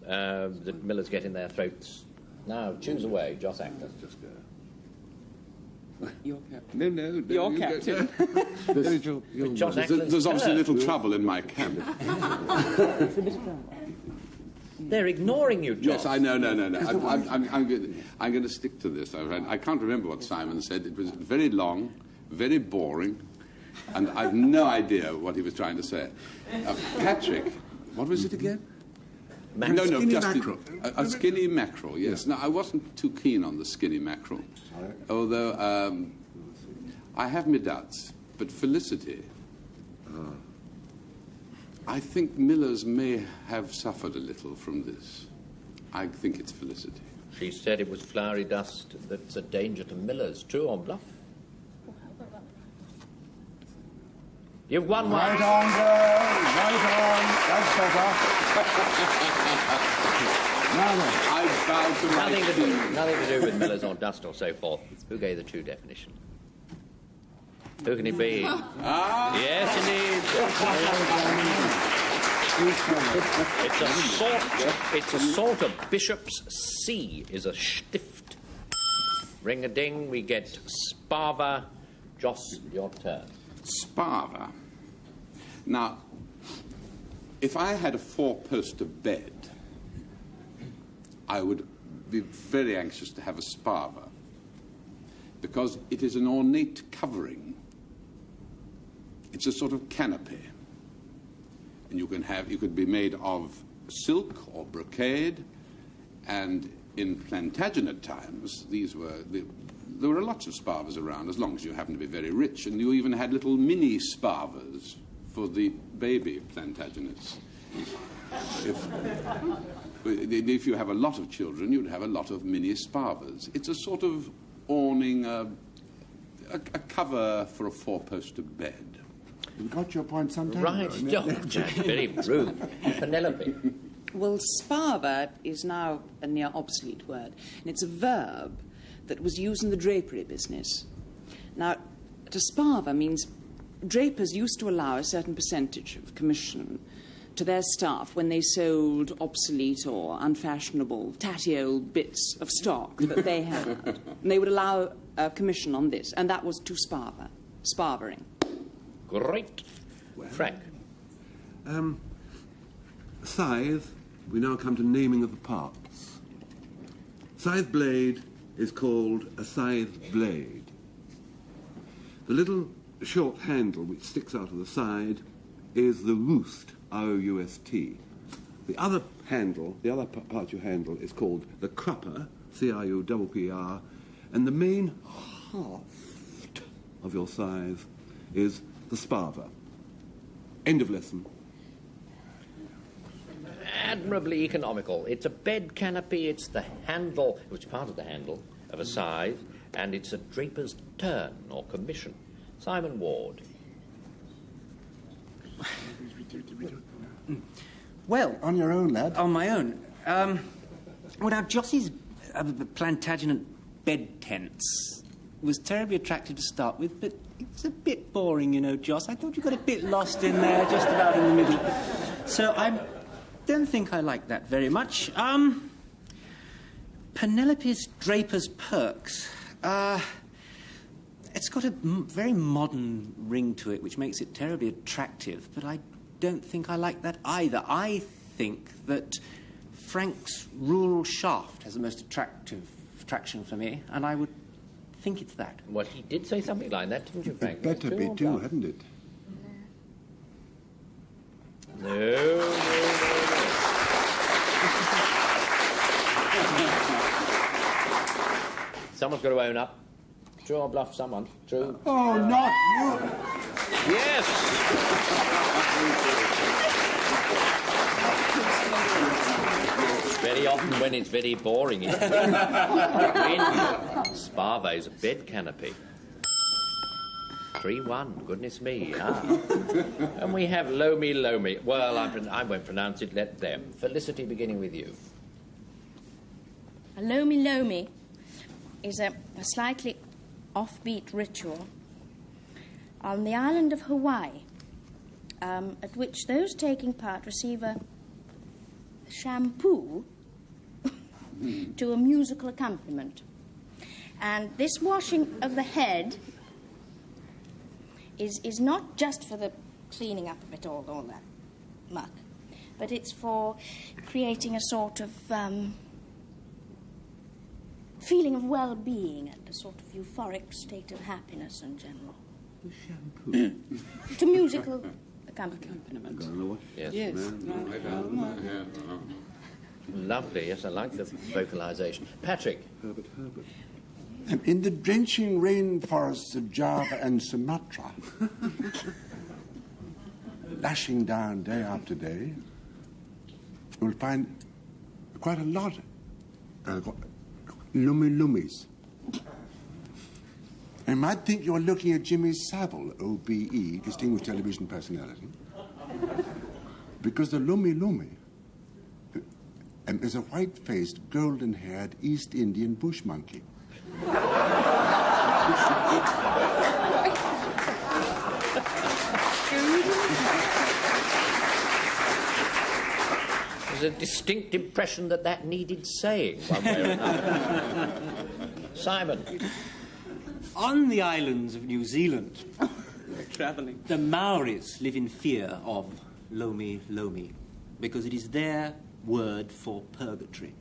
that millers get in their throats. Now, choose away, Joss Ackland. Just go. Your captain. No. Your captain. There's obviously little trouble in my camp. They're ignoring you, Joss. Yes, I know. No. I'm going to stick to this. I can't remember what Simon said. It was very long, very boring, and I've no idea what he was trying to say. Patrick, what was it again? Mackerel. A skinny mackerel, yes. Now, I wasn't too keen on the skinny mackerel, although I have my doubts. But Felicity, I think millers may have suffered a little from this. I think it's Felicity. She said it was flowery dust that's a danger to millers. True or bluff? You've won one. Right on, girl. Right on. That's better. Now then. I bow to my Nothing to do with millers or dust or so forth. Who gave the true definition? Who can it be? Yes, indeed. It's a sort of bishop's C is a stift. Ring-a-ding, we get spava. Joss, your turn. Spava. Now, if I had a four-poster bed, I would be very anxious to have a spava, because it is an ornate covering. It's a sort of canopy. And you could be made of silk or brocade, and in Plantagenet times, there were lots of spavas around, as long as you happened to be very rich, and you even had little mini spavas for the baby Plantagenets. If you have a lot of children, you'd have a lot of mini spavas. It's a sort of awning, a cover for a four-poster bed. You got your point sometime. Right, very rude. Penelope. Well, spava is now a near obsolete word, and it's a verb that was used in the drapery business. Now, to spava means drapers used to allow a certain percentage of commission to their staff when they sold obsolete or unfashionable, tatty old bits of stock that they had. And they would allow a commission on this, and that was to spava, spavering. Great. Well, Frank. Scythe, we now come to naming of the parts. Scythe blade is called a scythe blade. The little short handle which sticks out of the side is the roost, R-O-U-S-T. The other handle, the other part you handle, is called the crupper, C-R-U-P-P-R, and the main haft of your scythe is the spava. End of lesson. Admirably economical. It's a bed canopy, it's the handle, which is part of the handle of a scythe, and it's a draper's turn or commission. Simon Ward. Well, on your own, lad. On my own. Well, now, Jossie's Plantagenet bed tents was terribly attractive to start with, but it's a bit boring, you know, Joss. I thought you got a bit lost in there, just about in the middle. So I don't think I like that very much. Penelope's Draper's Perks. It's got a very modern ring to it, which makes it terribly attractive, but I don't think I like that either. I think that Frank's rural shaft has the most attraction for me, and I would think it's that. Well, he did say something like that, didn't you, Frank? It better be too, hadn't it? No. Someone's got to own up. True or bluff, someone. True. Oh, not you. Yes. Very often when it's very boring, it's Spava is a bed canopy. 3-1, goodness me. And we have Lomi Lomi. Well, I won't pronounce it, let them. Felicity, beginning with you. A Lomi Lomi is a slightly offbeat ritual on the island of Hawaii, at which those taking part receive a shampoo to a musical accompaniment. And this washing of the head is not just for the cleaning up of it all that muck, but it's for creating a sort of feeling of well-being and a sort of euphoric state of happiness in general. The shampoo. To musical accompaniment. Yes. Yes. Lovely, yes, I like the vocalisation. Patrick. Herbert. In the drenching rainforests of Java and Sumatra, lashing down day after day, you'll find quite a lot of lumi-lumis. You might think you're looking at Jimmy Savile, OBE, Distinguished Television Personality, because the lumi-lumi is a white-faced, golden-haired East Indian bush monkey. There's a distinct impression that needed saying, one way or another. Simon. On the islands of New Zealand, travelling, the Maoris live in fear of Lomi Lomi, because it is their word for purgatory.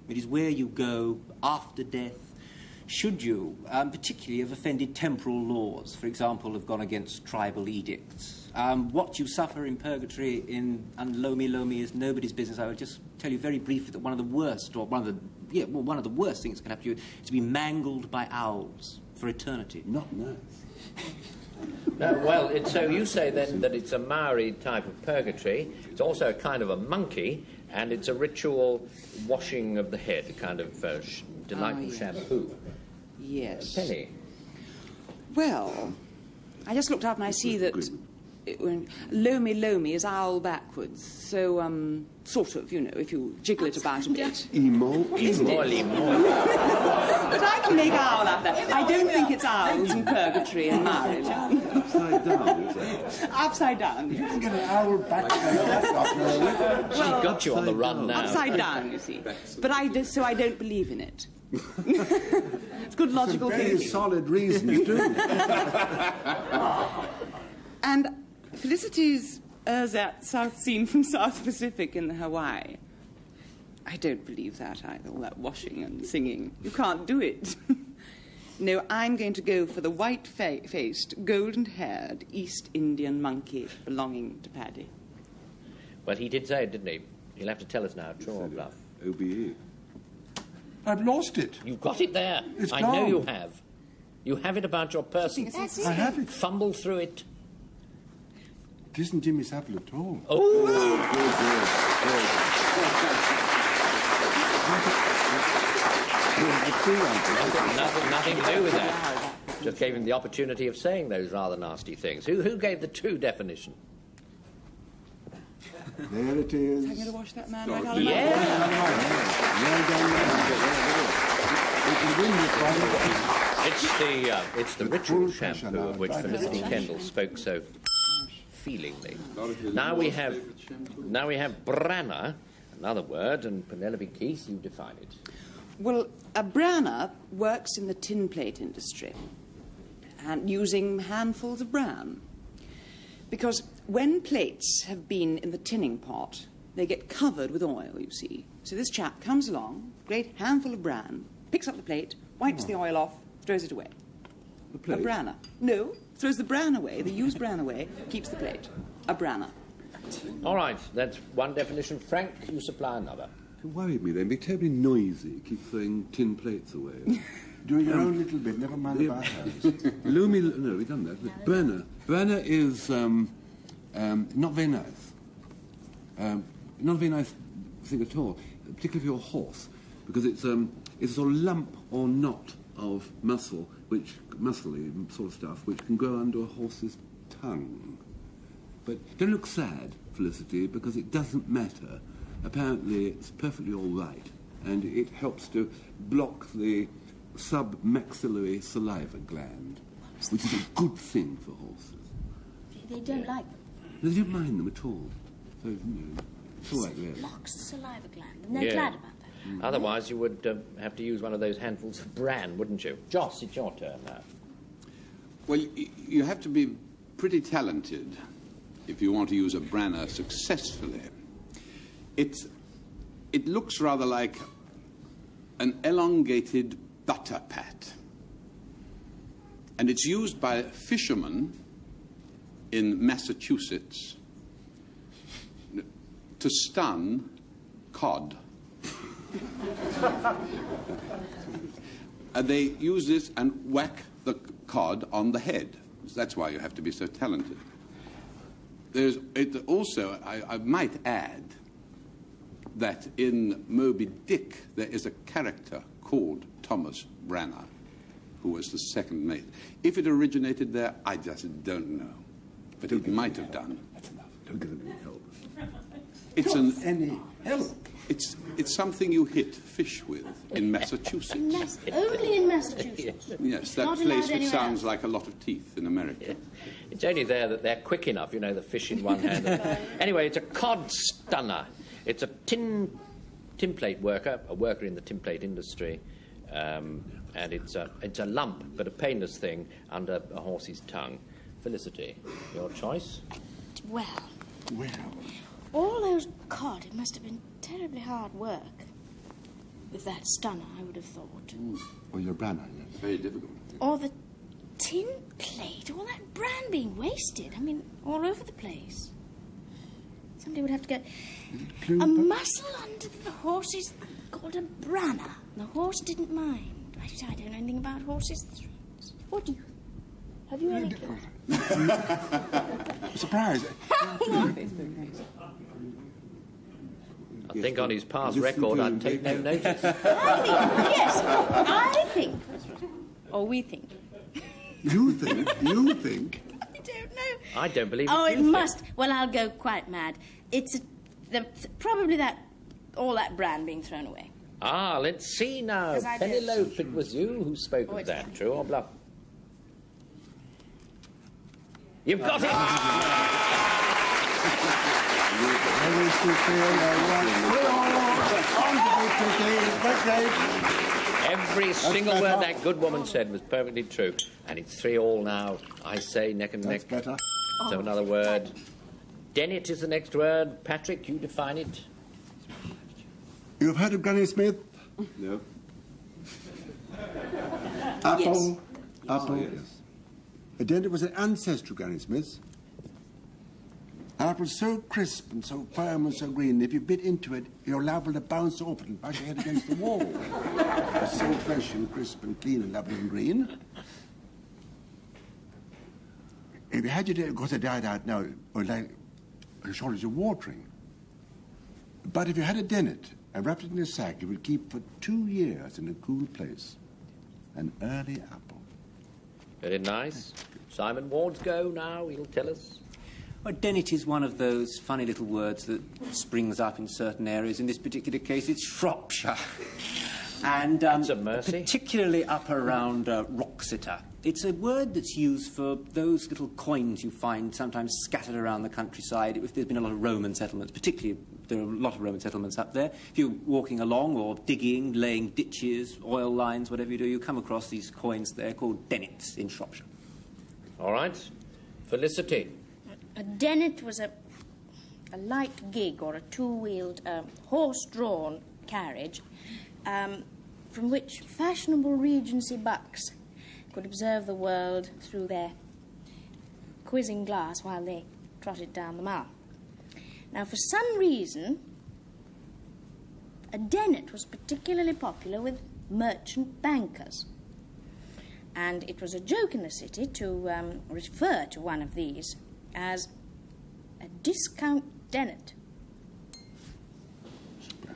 It is where you go after death should you, particularly have offended temporal laws, for example, have gone against tribal edicts. What you suffer in purgatory in Lomi Lomi is nobody's business. I will just tell you very briefly that one of the worst things that can happen to you is to be mangled by owls for eternity. Not nice. Well, so you say then that it's a Maori type of purgatory. It's also a kind of a monkey, and it's a ritual washing of the head, a kind of delightful shampoo. Yes. Penny. Well, I just looked up and I see that Lomi Lomi is owl backwards. So, sort of, you know, if you jiggle it about a bit. Isn't it? But I can make owl out of that. I don't think it's owls in purgatory in Maori. Upside down, is that? Upside down. You can get an owl back there. She got you on the run now. Upside down, you see. But I don't believe in it. It's good logical Very thinking. solid reasons, too. And Felicity's that South scene from South Pacific in the Hawaii. I don't believe that either, all that washing and singing. You can't do it. No, I'm going to go for the white-faced, golden-haired East Indian monkey belonging to Paddy. Well, he did say it, didn't he? He'll have to tell us now, true or bluff. OBE. I've lost it. You've got it there. It's I gone. know you have. You have it about your person. I have it. Fumble through it. It isn't Jimmy Savile at all. Nothing to do with that. Just gave him the opportunity of saying those rather nasty things. Who gave the true definition? There it is. I'm going to wash that man right out of It's the ritual shampoo of which Felicity Kendal spoke so feelingly. Now we have Branna, another word, and Penelope Keith, you define it. Well, a branner works in the tin plate industry and using handfuls of bran. Because when plates have been in the tinning pot, they get covered with oil, you see. So this chap comes along, great handful of bran, picks up the plate, wipes the oil off, throws it away. The plate? A branner. No, throws the bran away, the used bran away, keeps the plate. A branner. All right, that's one definition. Frank, you supply another. It worried me then. Be terribly noisy. Keep throwing tin plates away. Do your own little bit, never mind about hers. Lumi, no, we've done that. Branna is not very nice. Not a very nice thing at all, particularly for your horse, because it's a sort of lump or knot of muscle, muscly sort of stuff, which can grow under a horse's tongue. But don't look sad, Felicity, because it doesn't matter. Apparently, it's perfectly all right, and it helps to block the submaxillary saliva gland, which is a good thing for horses. They don't like them. They don't mind them at all. So, it's all right, really. Blocks the saliva gland, and they're glad about that. Otherwise, you would have to use one of those handfuls of bran, wouldn't you? Joss, it's your turn now. Well, you have to be pretty talented if you want to use a branner successfully. It looks rather like an elongated butter pat. And it's used by fishermen in Massachusetts to stun cod. And they use this and whack the cod on the head. That's why you have to be so talented. I might add that in Moby Dick there is a character called Thomas Branner, who was the second mate. If it originated there, I just don't know. But it might have done. That's enough. Don't give them any help. Any help? It's something you hit fish with in Massachusetts. Only in Massachusetts. Yes, that Not place allowed which anywhere sounds else. like a lot of teeth in America. It's only there that they're quick enough, you know, the fish in one hand. Anyway, it's a cod stunner. It's a tin plate worker, a worker in the tin plate industry, and it's a lump, but a painless thing under a horse's tongue. Felicity, your choice? Well, all those cod, it must have been terribly hard work. with that stunner, I would have thought. Or your Branner, yes. Very difficult. Or the tin plate, all that bran being wasted. I mean, all over the place. Somebody would have to get a muscle under the horses called a branner. The horse didn't mind. I don't know anything about horses' throats. What do you? Have you any? Surprise. I think on his past record, I'd take no notice. I think. Or we think. You think? You think? I don't know. I don't believe it. Oh, it must. Well, I'll go quite mad. It's probably all that bran being thrown away. Ah, let's see now. Penelope, it was you who spoke of that. True or bluff? You've got it! Every single word that good woman said was perfectly true. And it's 3-3 now. I say neck and neck. That's better. So another word. Dennet is the next word. Patrick, you define it. You've heard of Granny Smith? No. Apple. Yes. Apple. Yes. Then it was an ancestor of Granny Smith's. An apple so crisp and so firm and so green, if you bit into it, you're liable to bounce off it and bash your head against the wall. It's so fresh and crisp and clean and lovely and green. If you had your day, of course, it died out now, or like a shortage of watering. But if you had a dennet and wrapped it in a sack, it would keep for 2 years in a cool place. An early apple. Very nice. Simon Ward's go now. He'll tell us. Well, dennet is one of those funny little words that springs up in certain areas. In this particular case, it's Shropshire. And That's a mercy. particularly up around Wroxeter. It's a word that's used for those little coins you find sometimes scattered around the countryside. If there's been a lot of Roman settlements, particularly there are a lot of Roman settlements up there. If you're walking along or digging, laying ditches, oil lines, whatever you do, you come across these coins there called dennets in Shropshire. All right. Felicity. A dennet was a light gig or a two-wheeled horse-drawn carriage from which fashionable Regency bucks could observe the world through their quizzing glass while they trotted down the mile. Now, for some reason, a dennet was particularly popular with merchant bankers. And it was a joke in the city to refer to one of these as a discount dennet.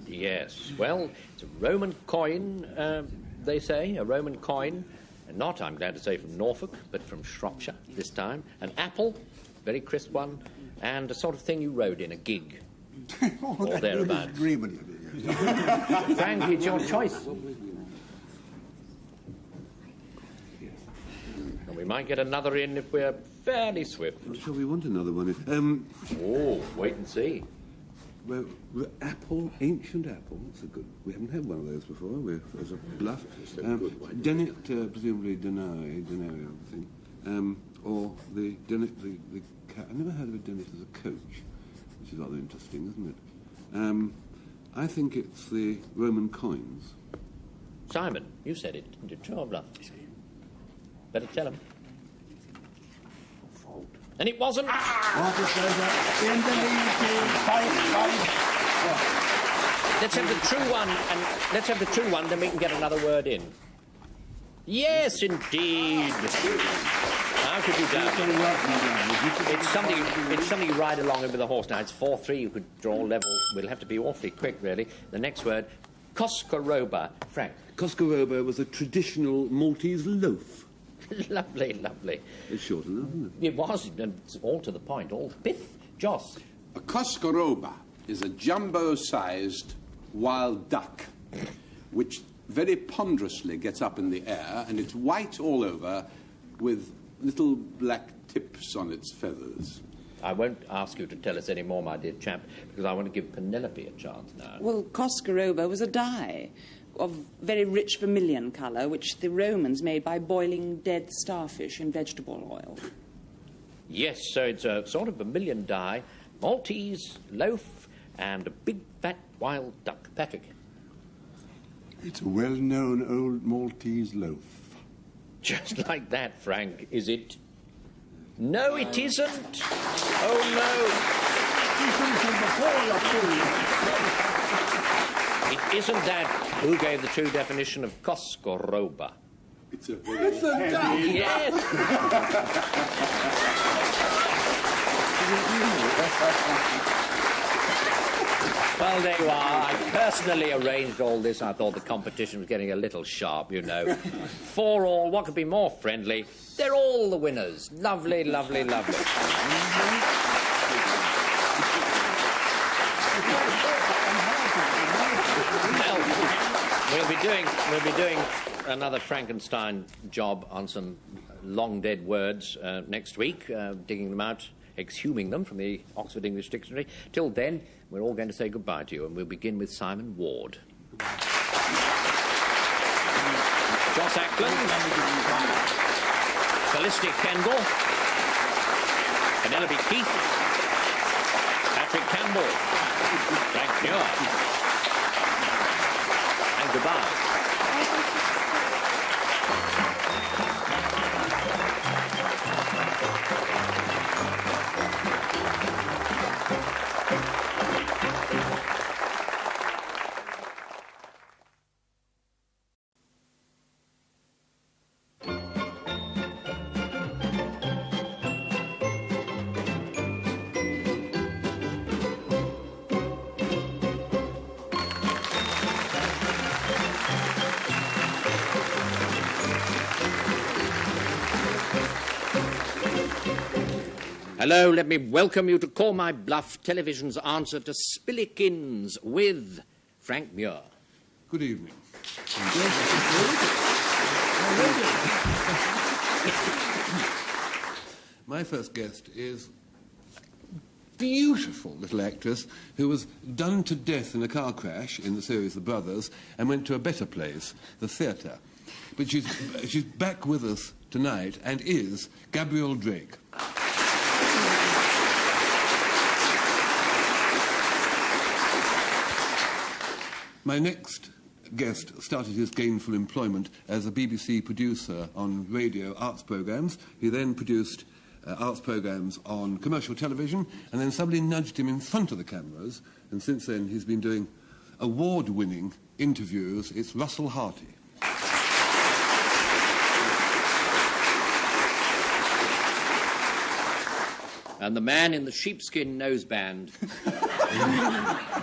Yes. Well, it's a Roman coin, they say, a Roman coin. Not, I'm glad to say, from Norfolk, but from Shropshire this time. An apple, very crisp one, and a sort of thing you rode in, a gig. Or thereabouts. Frank, it's your choice. And we might get another in if we're fairly swift. Well, shall we want another one? Oh, wait and see. Well, apple, ancient apple. That's a good. We haven't had one of those before. As a bluff. Dennet, presumably denari, I think. Or the dennet, the I never heard of a dennet as a coach, which is rather interesting, isn't it? I think it's the Roman coins. Simon, you said it. Did you true or bluff? Better tell him. And it wasn't. In the lead team, 5-5. Let's have the true one, and let's have the true one, then we can get another word in. Yes, indeed. How could you doubt it? It's something you ride along with a horse. Now, it's 4-3. You could draw level. We'll have to be awfully quick, really. The next word, Koskaroba. Frank. Koskaroba was a traditional Maltese loaf. Lovely, lovely. It's short enough, isn't it? It was, and it's all to the point, all pith. Joss. A Koskaroba is a jumbo-sized wild duck, which very ponderously gets up in the air, and it's white all over with little black tips on its feathers. I won't ask you to tell us any more, my dear chap, because I want to give Penelope a chance now. Well, Koskaroba was a dye of very rich vermilion colour, which the Romans made by boiling dead starfish in vegetable oil. Yes, so it's a sort of vermilion dye, Maltese loaf, and a big fat wild duck. Patrick. It's a well-known old Maltese loaf. Just like that, Frank, is it? No, it isn't. Oh, no. It isn't that. Who gave the true definition of Koskoroba? It's a very Yes. Well, there you are. I personally arranged all this. I thought the competition was getting a little sharp, you know. 4 all, what could be more friendly? They're all the winners. Lovely, lovely, lovely. Well, we'll be doing another Frankenstein job on some long dead words next week, digging them out, exhuming them from the Oxford English Dictionary. Till then, we're all going to say goodbye to you, and we'll begin with Simon Ward. Joss Ackland, Felicity Kendal, Penelope Keith, Patrick Campbell, Frank Muir, and goodbye. Hello, let me welcome you to Call My Bluff, television's answer to Spillikins with Frank Muir. Good evening. My first guest is a beautiful little actress who was done to death in a car crash in the series The Brothers and went to a better place, the theatre. But she's back with us tonight and is Gabrielle Drake. My next guest started his gainful employment as a BBC producer on radio arts programmes. He then produced arts programmes on commercial television, and then somebody nudged him in front of the cameras, and since then he's been doing award-winning interviews. It's Russell Harty. And the man in the sheepskin noseband,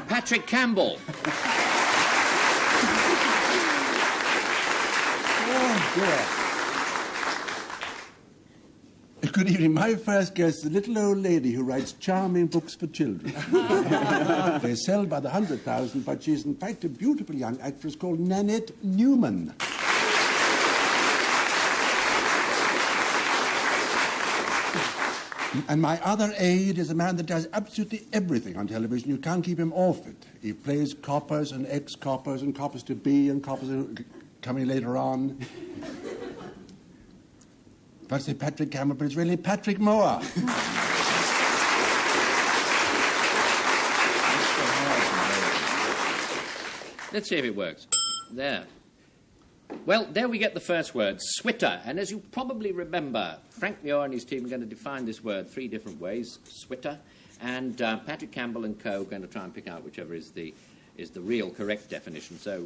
Patrick Campbell. Good evening. My first guest is a little old lady who writes charming books for children. They sell by the 100,000, but she's in fact a beautiful young actress called Nanette Newman. And my other aide is a man that does absolutely everything on television. You can't keep him off it. He plays coppers and ex-coppers and coppers to be and coppers coming later on. If I say Patrick Campbell, but it's really Patrick Mower. Let's see if it works. There. Well, there we get the first word, switter. And as you probably remember, Frank Muir and his team are going to define this word 3 different ways, switter. And Patrick Campbell and co. are going to try and pick out whichever is the real correct definition. So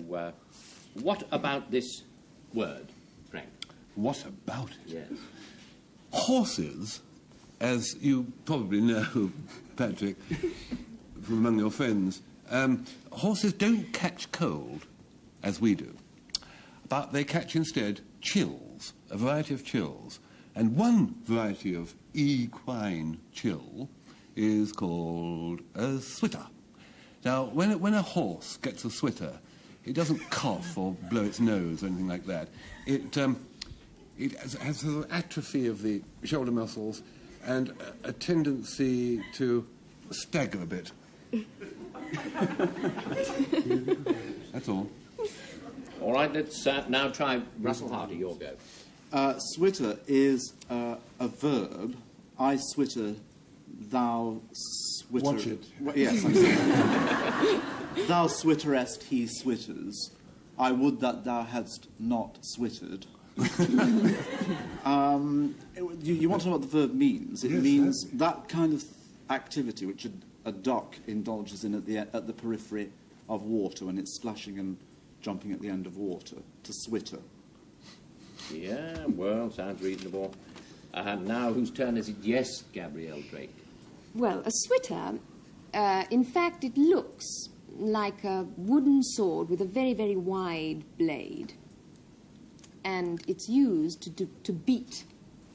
what about this word, Frank? What about it? Yes. Horses, as you probably know, Patrick, from among your friends, horses don't catch cold, as we do, but they catch instead chills, a variety of chills. And one variety of equine chill is called a switter. Now, when a horse gets a switter, it doesn't cough or blow its nose or anything like that. It has an atrophy of the shoulder muscles and a tendency to stagger a bit. That's all. All right, let's now try Russell Harty, your go. Switter is a verb. I switter, thou switter... Watch it. Well, yes, I'm sorry. Thou switterest, he switters. I would that thou hadst not swittered. You want to know what the verb means? It means that kind of activity which a duck indulges in at the periphery of water when it's splashing and jumping at the end of water, to switter. Yeah, well, sounds reasonable. Now, whose turn is it? Yes, Gabrielle Drake. Well, a switter, in fact, it looks like a wooden sword with a very, very wide blade. And it's used to beat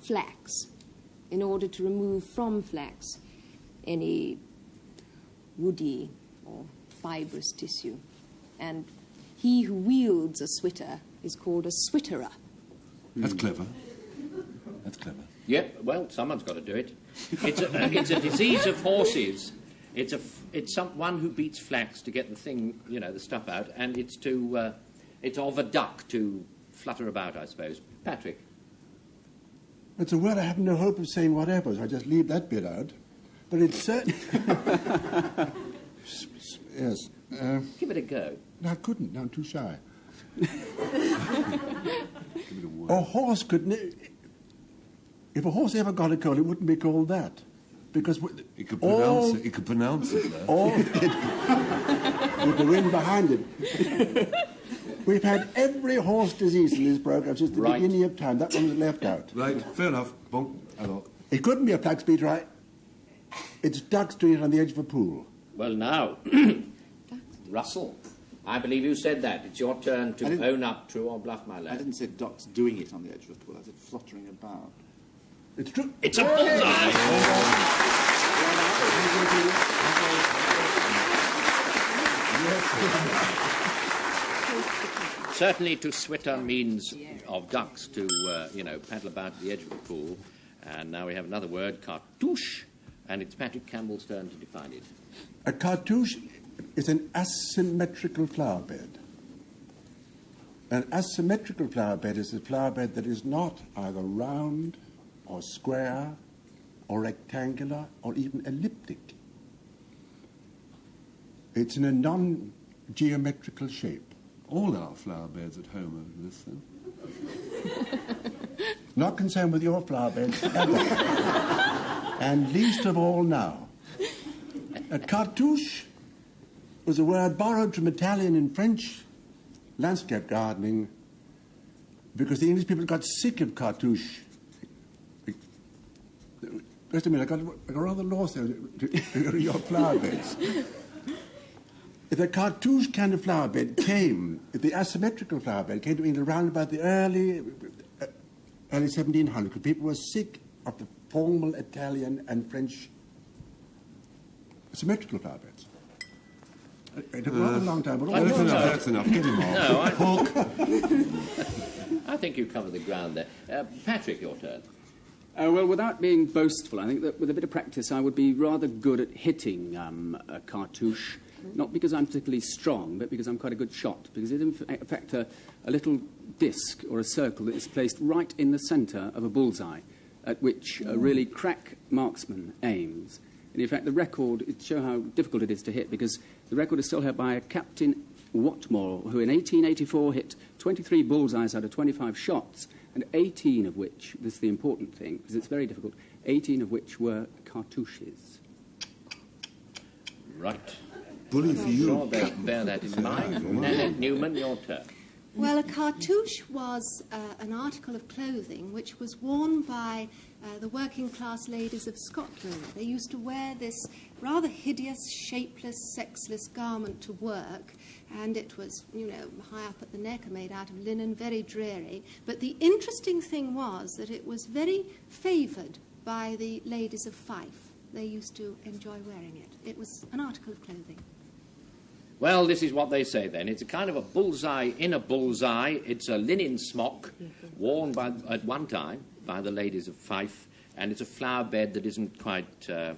flax in order to remove from flax any woody or fibrous tissue. And he who wields a switter is called a switterer. That's clever. That's clever. Yep, well, someone's got to do it. It's a disease of horses. It's one who beats flax to get the thing, the stuff out, and it's of a duck to flutter about, I suppose. Patrick? It's a word I have no hope of saying whatever, so I just leave that bit out. But it's certainly... yes. Give it a go. No, I couldn't. No, I'm too shy. A horse couldn't... If a horse ever got a cold, it wouldn't be called that. Because... He could pronounce it, though. All with the wind behind it. We've had every horse disease in this program since the beginning of time. That one was left out. Right, fair enough. Bonk. It couldn't be a flax beater, right? It's ducks doing it on the edge of a pool. Well, now, Russell, I believe you said that. It's your turn to own up, true or bluff, my lad. I didn't say ducks doing it on the edge of a pool. I said fluttering about. It's true. It's a bullseye! Certainly to switter means of ducks to, paddle about at the edge of the pool. And now we have another word, cartouche, and it's Patrick Campbell's turn to define it. A cartouche is an asymmetrical flower bed. An asymmetrical flower bed is a flower bed that is not either round or square or rectangular or even elliptic. It's in a non-geometrical shape. All our flower beds at home over this, then. Not concerned with your flower beds ever. And least of all now. A cartouche was a word borrowed from Italian and French landscape gardening because the English people got sick of cartouche. Just a minute, I got rather lost there. Your flower beds. The cartouche kind of flower bed came, the asymmetrical flower bed came to England around about the early 1700s, because people were sick of the formal Italian and French symmetrical flower beds. It took a rather long time, but that's enough. Get him off. I think you covered the ground there. Patrick, your turn. Well, without being boastful, I think that with a bit of practice I would be rather good at hitting a cartouche. Not because I'm particularly strong, but because I'm quite a good shot. Because it's in fact a little disc or a circle that is placed right in the centre of a bullseye, at which a really crack marksman aims. And in fact, the record, it shows how difficult it is to hit, because the record is still held by a Captain Watmore, who in 1884 hit 23 bullseyes out of 25 shots, and 18 of which, this is the important thing, because it's very difficult, 18 of which were cartouches. Right. Bully for you. Sure, bear that in mind. Nanette, Newman, your turn. Well, a cartouche was an article of clothing which was worn by the working class ladies of Scotland. They used to wear this rather hideous, shapeless, sexless garment to work, and it was, high up at the neck and made out of linen, very dreary. But the interesting thing was that it was very favoured by the ladies of Fife. They used to enjoy wearing it. It was an article of clothing. Well, this is what they say then. It's a kind of a bullseye in a bullseye. It's a linen smock worn at one time by the ladies of Fife, and it's a flower bed that isn't quite the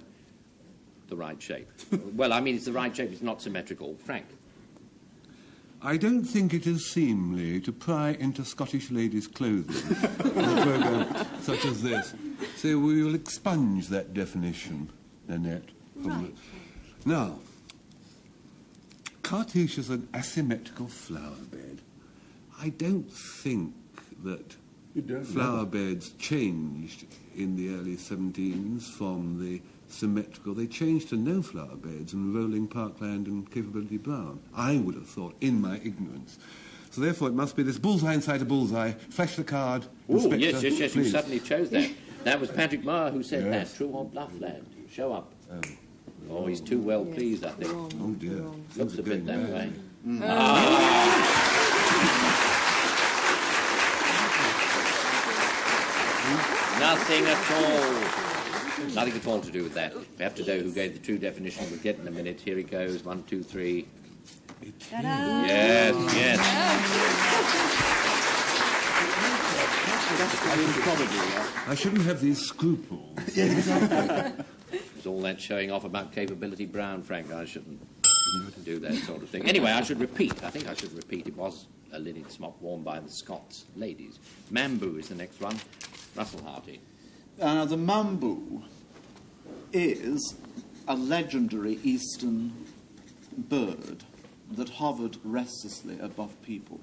right shape. Well, I mean, it's the right shape. It's not symmetrical. Frank? I don't think it is seemly to pry into Scottish ladies' clothing in a programme such as this. So we will expunge that definition, Nanette. Right. Now, cartouche is an asymmetrical flower bed. I don't think that flower beds changed in the early 17s from the symmetrical. They changed to no flower beds and rolling parkland and capability brown. I would have thought, in my ignorance. So therefore it must be this bullseye inside a bullseye. Flash the card. Oh, yes, please. you suddenly chose that. That was Patrick Mower who said that. True or bluff, lad? Show up. Oh, he's too well pleased, I think. Oh, dear. Looks a bit that way. Nothing at all. Nothing at all to do with that. We have to know who gave the true definition. We'll get in a minute. Here he goes. 1, 2, 3. Ta-da! Yes. I shouldn't have these scruples. It's all that showing off about capability brown, Frank. I shouldn't do that sort of thing. Anyway, I should repeat. I think I should repeat. It was a linen smock worn by the Scots ladies. Mambu is the next one. Russell Harty. The mambu is a legendary eastern bird that hovered restlessly above people.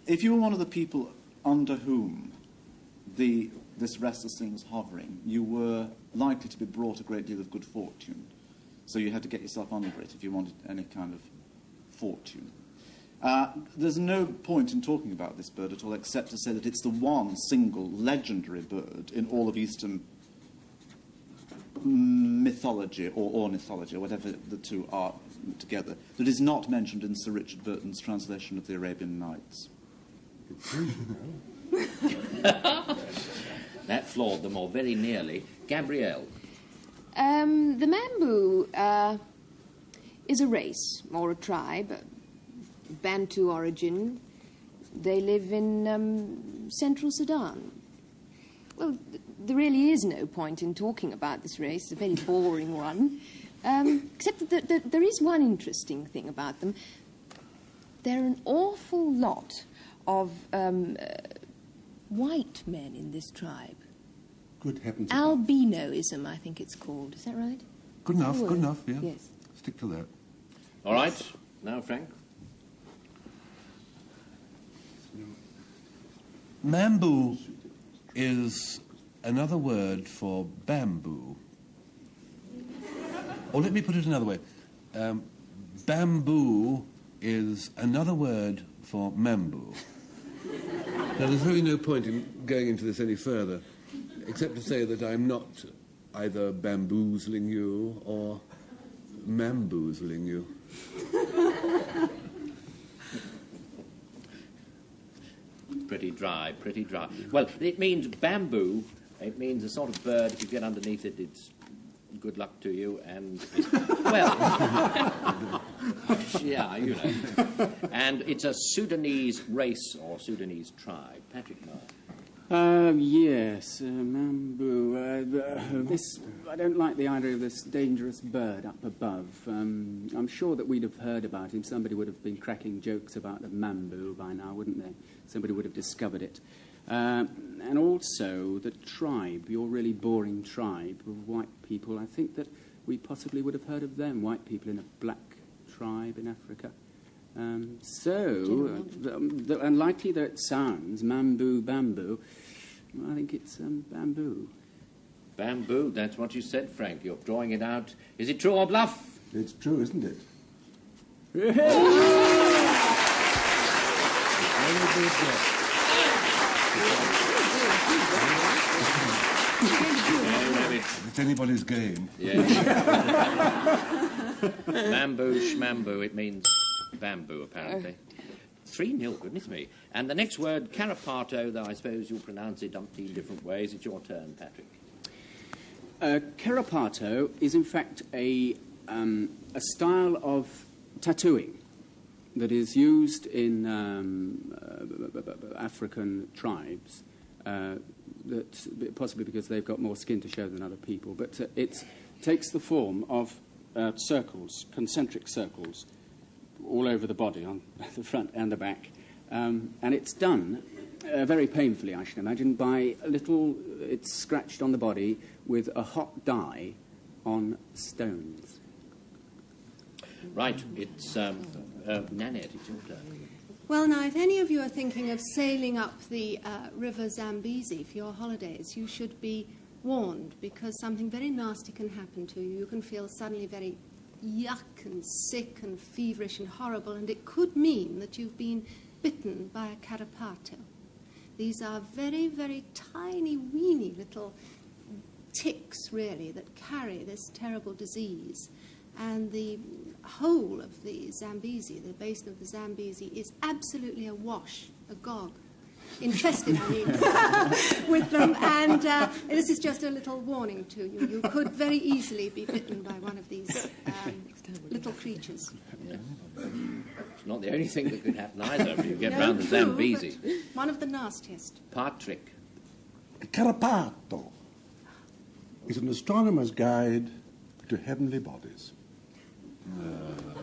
If you were one of the people under whom this restless thing was hovering, you were likely to be brought a great deal of good fortune. So you had to get yourself under it if you wanted any kind of fortune. There's no point in talking about this bird at all except to say that it's the one single legendary bird in all of Eastern mythology or ornithology, or whatever the two are together, that is not mentioned in Sir Richard Burton's translation of the Arabian Nights. That floored them all very nearly. Gabrielle. The Mambu is a race or a tribe, Bantu origin. They live in central Sudan. Well, there really is no point in talking about this race. It's a very boring one. Except that there is one interesting thing about them. There are an awful lot of white men in this tribe. Good heavens. Albinoism, I think it's called. Is that right? Good enough, yeah. Yes. Stick to that. All right. Now, Frank. Mambu is another word for bamboo. Or let me put it another way. Bamboo is another word for mambu. Now, there's really no point in going into this any further, except to say that I'm not either bamboozling you or mamboozling you. Pretty dry, pretty dry. Well, it means bamboo. It means a sort of bird. If you get underneath it, it's good luck to you. And well, yeah, you know. And it's a Sudanese race or Sudanese tribe. Patrick Mower. Yes, Mambu. I don't like the idea of this dangerous bird up above. I'm sure that we'd have heard about him. Somebody would have been cracking jokes about the Mambu by now, wouldn't they? Somebody would have discovered it. And also the tribe, your really boring tribe of white people. I think that we possibly would have heard of them, white people in a black tribe in Africa. Unlikely though it sounds, Mambu, bamboo, I think it's bamboo. Bamboo, that's what you said, Frank. You're drawing it out. Is it true or bluff? It's true, isn't it? It's anybody's game. Yes. Mambu, shmambu, it means bamboo, apparently. 3-0, goodness me. And the next word, carapato, though I suppose you'll pronounce it umpteen different ways. It's your turn, Patrick. Carapato is, in fact, a style of tattooing that is used in African tribes, that possibly because they've got more skin to show than other people, but it takes the form of circles, concentric circles, all over the body, on the front and the back. And it's done very painfully, I should imagine, by it's scratched on the body with a hot dye on stones. Right, it's Nanette, it's your turn. Well, now, if any of you are thinking of sailing up the river Zambezi for your holidays, you should be warned, because something very nasty can happen to you. You can feel suddenly very yuck and sick and feverish and horrible, and it could mean that you've been bitten by a carapato. These are very, very tiny, weeny little ticks, really, that carry this terrible disease. And the whole of the Zambezi, the basin of the Zambezi, is absolutely awash, agog, infested, I mean, with them. And this is just a little warning to you. You could very easily be bitten by one of these little creatures. Yeah. It's not the only thing that could happen either if you get round the true, Zambezi. but one of the nastiest. Patrick. A carapato is an astronomer's guide to heavenly bodies.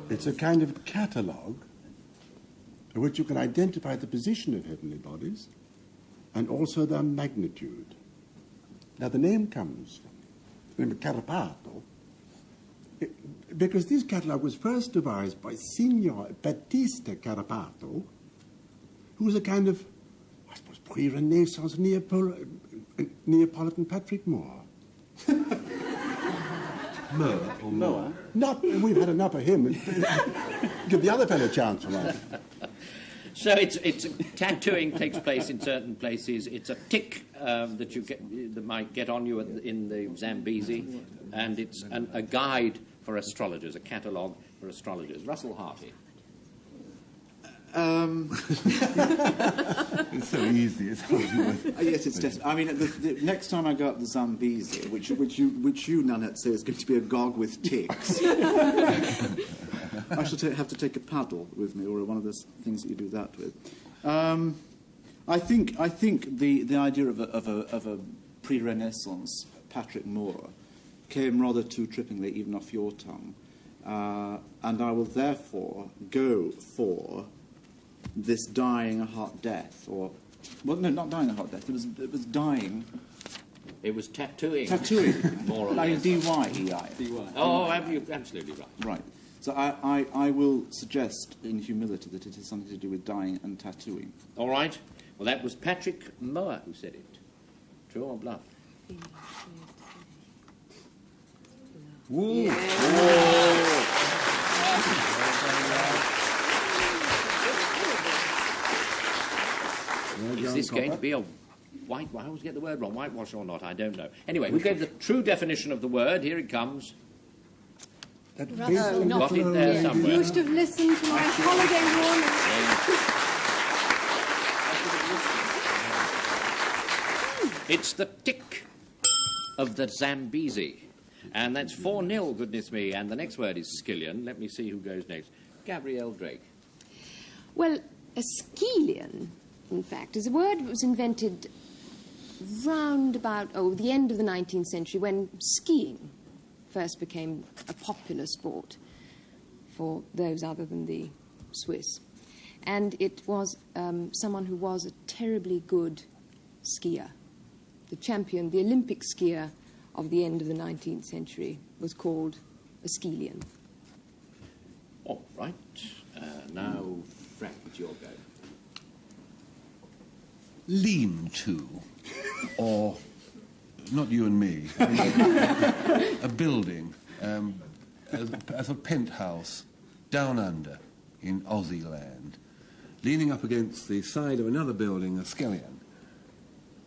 It's a kind of catalogue in which you can identify the position of heavenly bodies and also their magnitude. Now, the name comes from the carapato because this catalogue was first devised by Signor Battista Carapato, who was a kind of, I suppose, pre-Renaissance Neapolitan Patrick Moore. Mower or Mower? Not, we've had enough of him. Give the other fellow a chance for that. So it's tattooing takes place in certain places. It's a tick that you get that might get on you in the Zambezi, and it's a guide for astrologers, a catalogue for astrologers. Russell Harty. It's so easy. It's yes, it's just. I mean, the next time I go up the Zambezi, which you Nanette say is going to be agog with ticks, I shall have to take a paddle with me, or one of those things that you do that with. I think the idea of a pre-Renaissance Patrick Moore came rather too trippingly even off your tongue, and I will therefore go for this dying a hot death, or well, no, not dying a hot death. It was dying. It was tattooing. Tattooing, more or like less. D-Y-E-I. Oh, you're absolutely right. Right. So I will suggest in humility that it has something to do with dying and tattooing. All right. Well, that was Patrick Mower who said it. True or bluff? Whoa. Is this going to be a white? I always get the word wrong. Whitewash or not? I don't know. Anyway, we gave the true definition of the word. Here it comes. That got it there somewhere. You should have listened to my holiday warning. It's the tick of the Zambezi. And that's 4-0, goodness me. And the next word is skillion. Let me see who goes next. Gabrielle Drake. Well, a skillion, in fact, is a word that was invented round about, the end of the 19th century when skiing first became a popular sport for those other than the Swiss. And it was someone who was a terribly good skier. The champion, the Olympic skier of the end of the 19th century was called a skillion. All right. Now, Frank, it's your go. Lean-to, or not you and me, a building, as a penthouse down under in Aussie land, leaning up against the side of another building, a skillion.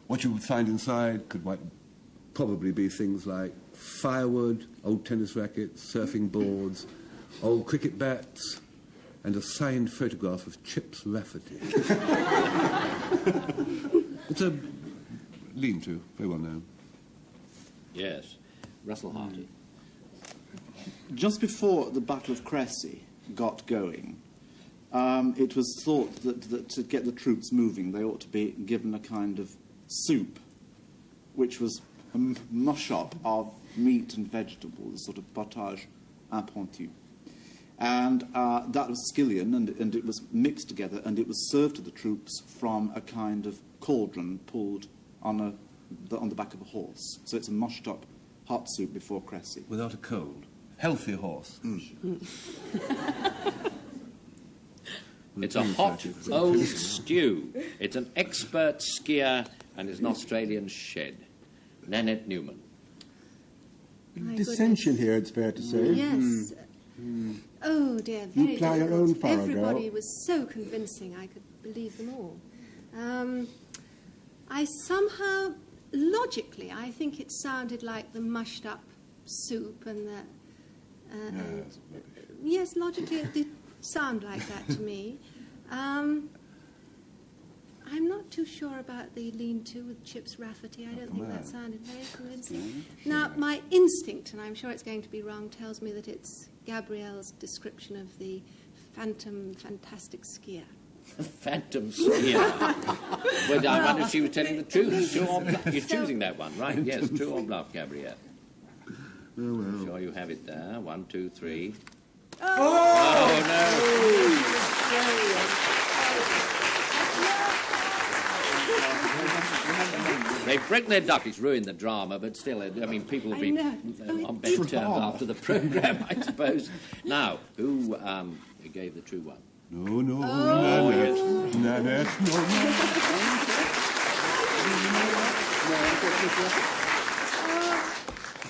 What you would find inside could probably be things like firewood, old tennis rackets, surfing boards, old cricket bats, and a signed photograph of Chips Rafferty. It's a lean-to, very well known. Yes. Russell Harty. Just before the Battle of Crécy got going, it was thought that to get the troops moving, they ought to be given a kind of soup, which was a mush-up of meat and vegetables, a sort of potage impromptu. And that was skillion, and it was mixed together, and it was served to the troops from a kind of cauldron pulled on the back of a horse. So it's a mushed-up hot soup before Crécy. Without a cold. Healthy horse. It's a hot old stew. It's an expert skier and it's an Australian shed. Nanette Newman. Dissension here, it's fair to say. Yes. Oh dear, very You ply your difficult. own furrow, Everybody girl. was so convincing, I could believe them all. I somehow, logically, I think it sounded like the mushed up soup and the... yes, logically it did sound like that to me. I'm not too sure about the lean-to with Chips Rafferty. I don't think that sounded very convincing. Now, my instinct, and I'm sure it's going to be wrong, tells me that it's Gabrielle's description of the fantastic skier. Phantom skier. Well, I wonder if she was telling the truth. True or bluff? You're choosing that one, right? Yes, true or bluff, Gabrielle. Oh, well. I'm sure you have it there. 1, 2, 3. Oh, no! They've broken their duck. It's ruined the drama, but still, I mean, people will be on better terms after the programme, I suppose. Now, who gave the true one? No, no, Oh, yes. Nanette,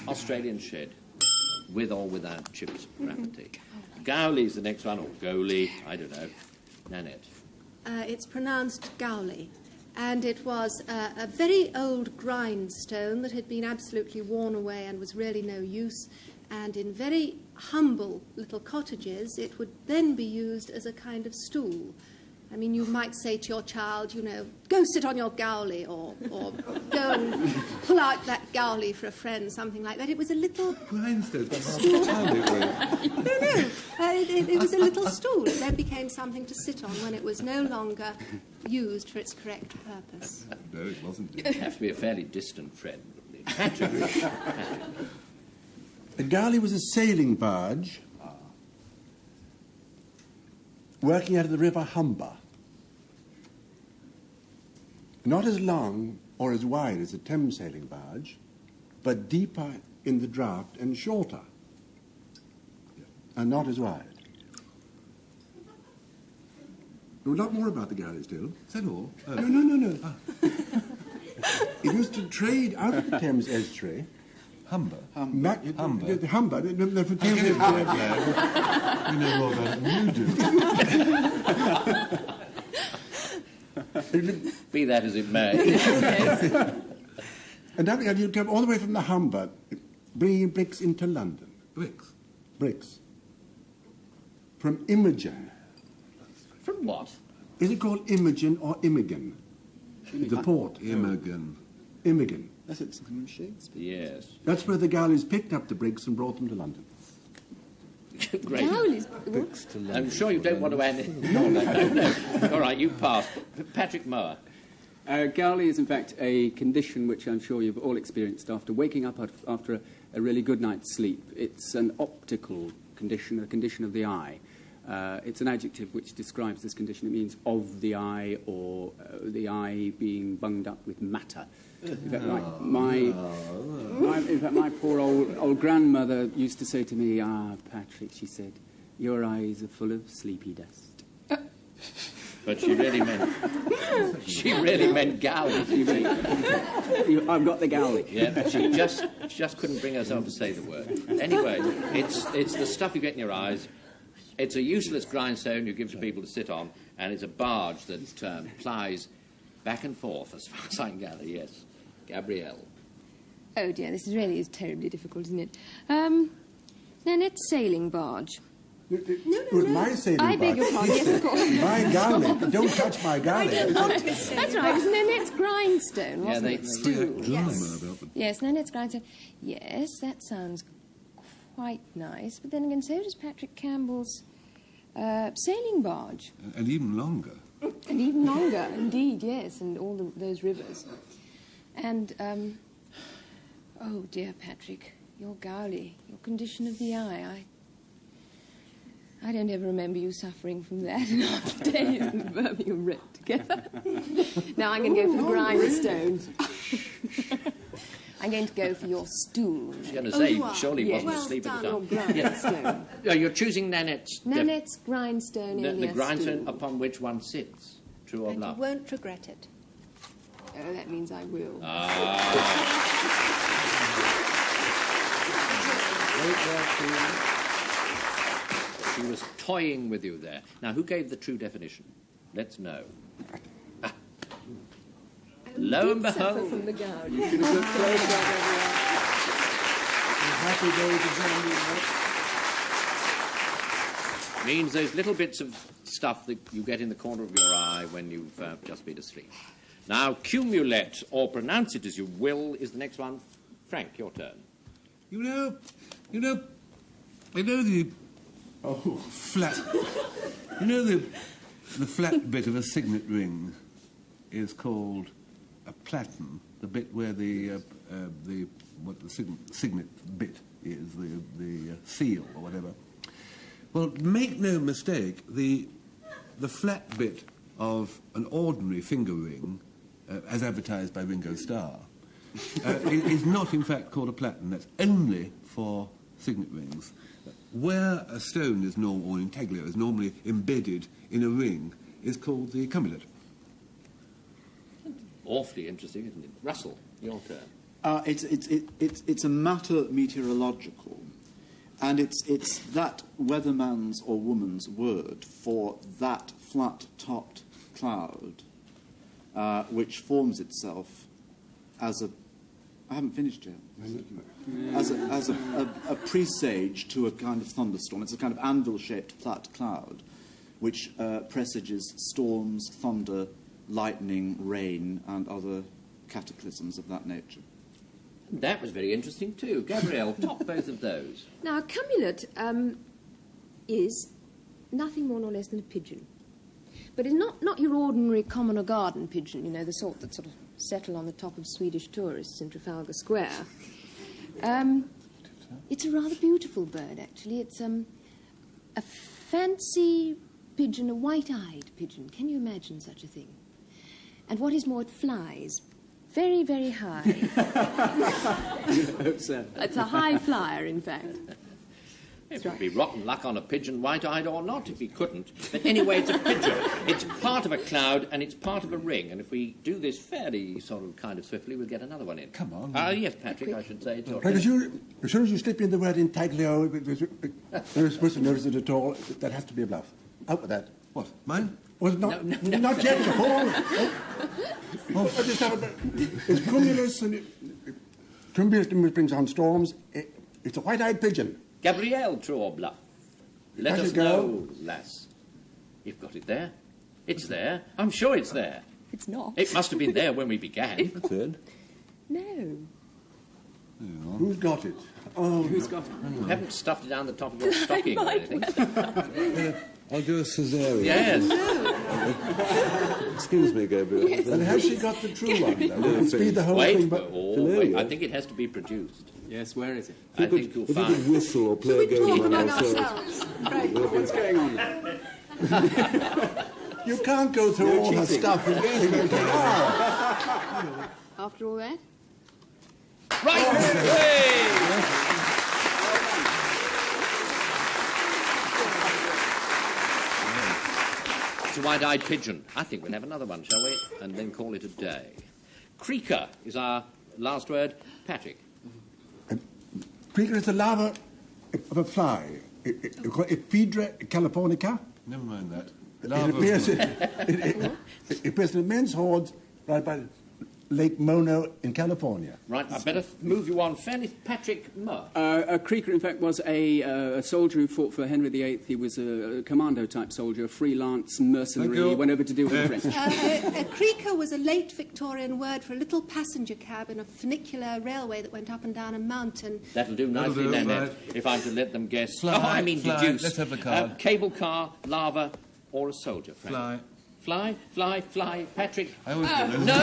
no. Australian shed, with or without Chips Rafferty. Gowley's the next one, or Gowley, I don't know. Nanette. It's pronounced Gowley, and it was a very old grindstone that had been absolutely worn away and was really no use. And in very humble little cottages, it would then be used as a kind of stool. I mean, you might say to your child, you know, go sit on your Gowley, or go and pull out that Gowley for a friend, something like that. It was a little Grindstone, stool. It was a little stool. It then became something to sit on when it was no longer used for its correct purpose. No, it wasn't. It would have to be a fairly distant friend. Patrick. A galley was a sailing barge working out of the River Humber. Not as long or as wide as a Thames sailing barge, but deeper in the draught and shorter, and not as wide. A lot more about the galley still. Is that all? Oh. No. It used to trade out of the Thames estuary. Humber? Humber. The Humber. You know more about it than you do. Be that as it may. And that you'd come all the way from the Humber, bringing bricks into London. Bricks? Bricks. From Imogen. From what? Is it called Imogen or Imogen? The port. Imogen. Imogen. That's it, something from Shakespeare. Yes. That's where the galleys picked up the bricks and brought them to London. Great. Gowley's I'm sure you don't want to add it. No. All right, you pass. Patrick Mower. Gowley is, in fact, a condition which I'm sure you've all experienced after waking up after a really good night's sleep. It's an optical condition, a condition of the eye. It's an adjective which describes this condition. It means of the eye, or the eye being bunged up with matter. In fact, my poor old grandmother used to say to me, Patrick, she said, your eyes are full of sleepy dust. But she really meant Gowley. I've got the Gowley. Yeah, she just couldn't bring herself to say the word. Anyway, it's the stuff you get in your eyes. It's a useless grindstone you give to people to sit on, and it's a barge that plies back and forth, as far as I can gather, yes. Gabrielle. Oh dear, this is terribly difficult, isn't it? Nanette's sailing barge. No. My sailing barge. I beg your pardon, yes, of course. My galley. Don't touch my galley. That's right, it was Nanette's grindstone, wasn't it? Stool. Yes. Yes, Nanette's grindstone. Yes, that sounds quite nice. But then again, so does Patrick Campbell's sailing barge. And even longer. And even longer, indeed, yes, and all those rivers. And, oh dear, Patrick, your Gowley, your condition of the eye, I don't ever remember you suffering from that in our days in the Birmingham Red together. Now I'm going to go for the grindstone. I'm going to go for your stool. I was going to say, you are? surely he Yes. wasn't asleep at the Your time. grindstone. Yeah, you're choosing Nanette's... Nanette's grindstone the alias grindstone stool. upon which one sits. True or And you bluff? won't regret it. Oh, that means I will. She was toying with you there. Now, who gave the true definition? Let's know. Ah. Lo and behold. From the gouge. You should have looked closer, Gabrielle. Happy days of Means those little bits of stuff that you get in the corner of your eye when you've just been asleep. Now, cumulate, or pronounce it as you will, is the next one. Frank, your turn. You know the flat. You know the flat bit of a signet ring is called a platen. The bit where the signet bit is, the seal or whatever. Well, make no mistake, the flat bit of an ordinary finger ring, as advertised by Ringo Starr, is not in fact called a platen. That's only for signet rings. Where a stone is normal, or intaglio is normally embedded in a ring, is called the cumulate. Awfully interesting, isn't it? Russell, your turn. It's a matter meteorological, and it's that weatherman's or woman's word for that flat-topped cloud which forms itself as a... I haven't finished yet. As a presage to a kind of thunderstorm. It's a kind of anvil-shaped flat cloud which presages storms, thunder, lightning, rain, and other cataclysms of that nature. That was very interesting too. Gabrielle, top both of those. Now, a cumulate is nothing more nor less than a pigeon. But it's not your ordinary common or garden pigeon, you know, the sort that sort of settle on the top of Swedish tourists in Trafalgar Square. It's a rather beautiful bird, actually. It's a fancy pigeon, a white-eyed pigeon. Can you imagine such a thing? And what is more, it flies very, very high. It's a high flyer, in fact. It would be rotten luck on a pigeon, white-eyed or not, if he couldn't. But anyway, it's a pigeon. It's part of a cloud and it's part of a ring. And if we do this fairly sort of kind of swiftly, we'll get another one in. Come on. Yes, Patrick, I should say. It's your As soon as you slip in the word intaglio, you're supposed to notice it at all. That has to be a bluff. Out with that. What, mine? Was it not? No. Not yet, before. It's cumulus, and cumulus brings on storms. It's a white-eyed pigeon. Gabrielle, true or bluff? Let us know, lass. You've got it there. It's there. I'm sure it's there. It's not. It must have been there when we began. No. Who's got it? Oh, who's got it? You haven't stuffed it down the top of your stocking or anything. I'll do a cesarean. Yes. Excuse me, Gabrielle. Yes. And has she got the true one? Though? Speed the whole thing, but wait. I think it has to be produced. Yes, where is it? I think you'll If you find. could whistle or play a game on ourselves. Right. What's going on? you can't go through all her stuff. After all that? Right! It's a white-eyed pigeon. I think we'll have another one, shall we? And then call it a day. Creaker is our last word. Patrick. Creaker is the larva of a fly. Ephedra californica. Never mind that. It appears in immense hordes right by Lake Mono in California. Right, I better move you on fairly. Patrick Muir. A Creaker, in fact, was a soldier who fought for Henry VIII. He was a commando-type soldier, a freelance mercenary. He went over to deal with the French. A creaker was a late Victorian word for a little passenger cab in a funicular railway that went up and down a mountain. That'll do nicely, Nanette, if I'm to let them guess. Fly, deduce. Let's have the card. Cable car, lava, or a soldier, Frank. Fly. Fly, fly, fly. Patrick. I always get those. No!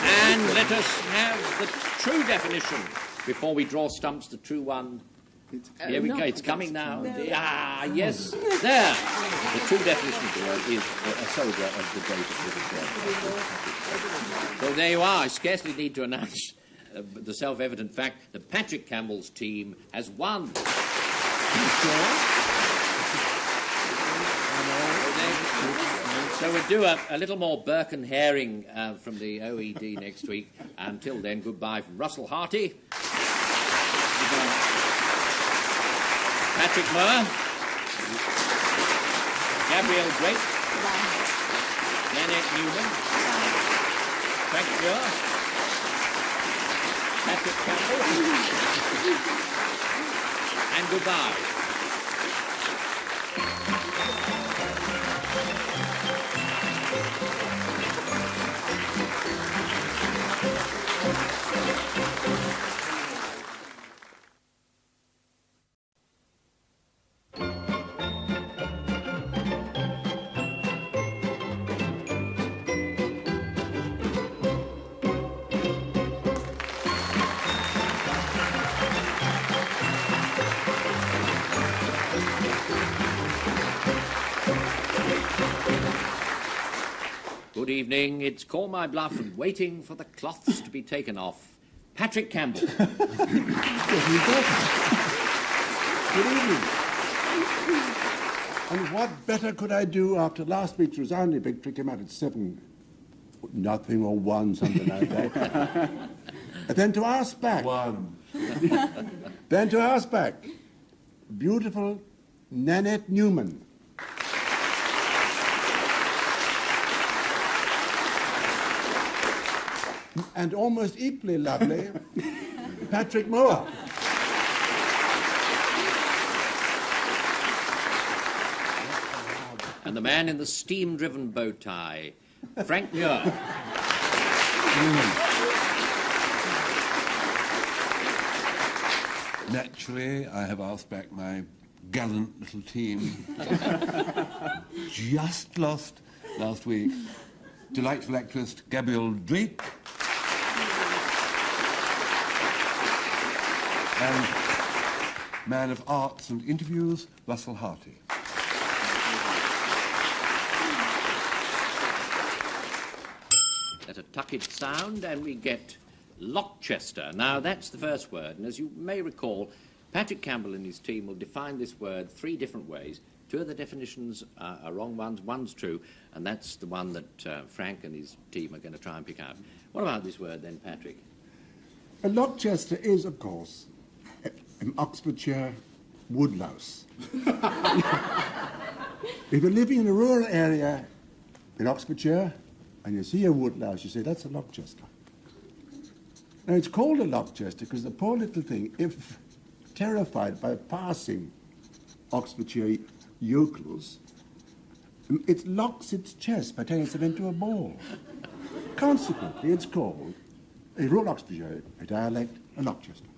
And let us have the true definition before we draw stumps. The true one Here we go. It's coming now. Ah, yes. There. The true definition of the word is a soldier of the great British. So there you are. I scarcely need to announce the self-evident fact that Patrick Campbell's team has won. So we'll do a little more Burke and Herring from the OED next week. Until then, goodbye from Russell Harty, Patrick Mower, Gabrielle Drake, Nanette Newman, Frank Muir, Patrick Campbell, and goodbye. Good evening. It's Call My Bluff and waiting for the cloths to be taken off. Patrick Campbell. Good evening. And what better could I do after last week's resounding victory came out at 7-0 or 1, something like that. And then to ask back. 1. Then to ask back. Beautiful Nanette Newman. And almost equally lovely, Patrick Mower. And the man in the steam-driven bow tie, Frank Muir. Naturally, I have asked back my gallant little team. Just lost last week. Delightful actress Gabrielle Drake. And man of arts and interviews, Russell Harty. Let a tucket sound and we get Lockchester. Now, that's the first word, and as you may recall, Patrick Campbell and his team will define this word 3 different ways. 2 of the definitions are wrong ones, 1's true, and that's the one that Frank and his team are going to try and pick out. What about this word then, Patrick? A Lockchester is, of course, an Oxfordshire woodlouse. If you're living in a rural area in Oxfordshire and you see a woodlouse, you say, that's a Lockchester. Now, it's called a Lockchester because the poor little thing, if terrified by passing Oxfordshire yokels, it locks its chest by turning itself into a ball. Consequently, it's called, in rural Oxfordshire, a dialect, a Lockchester.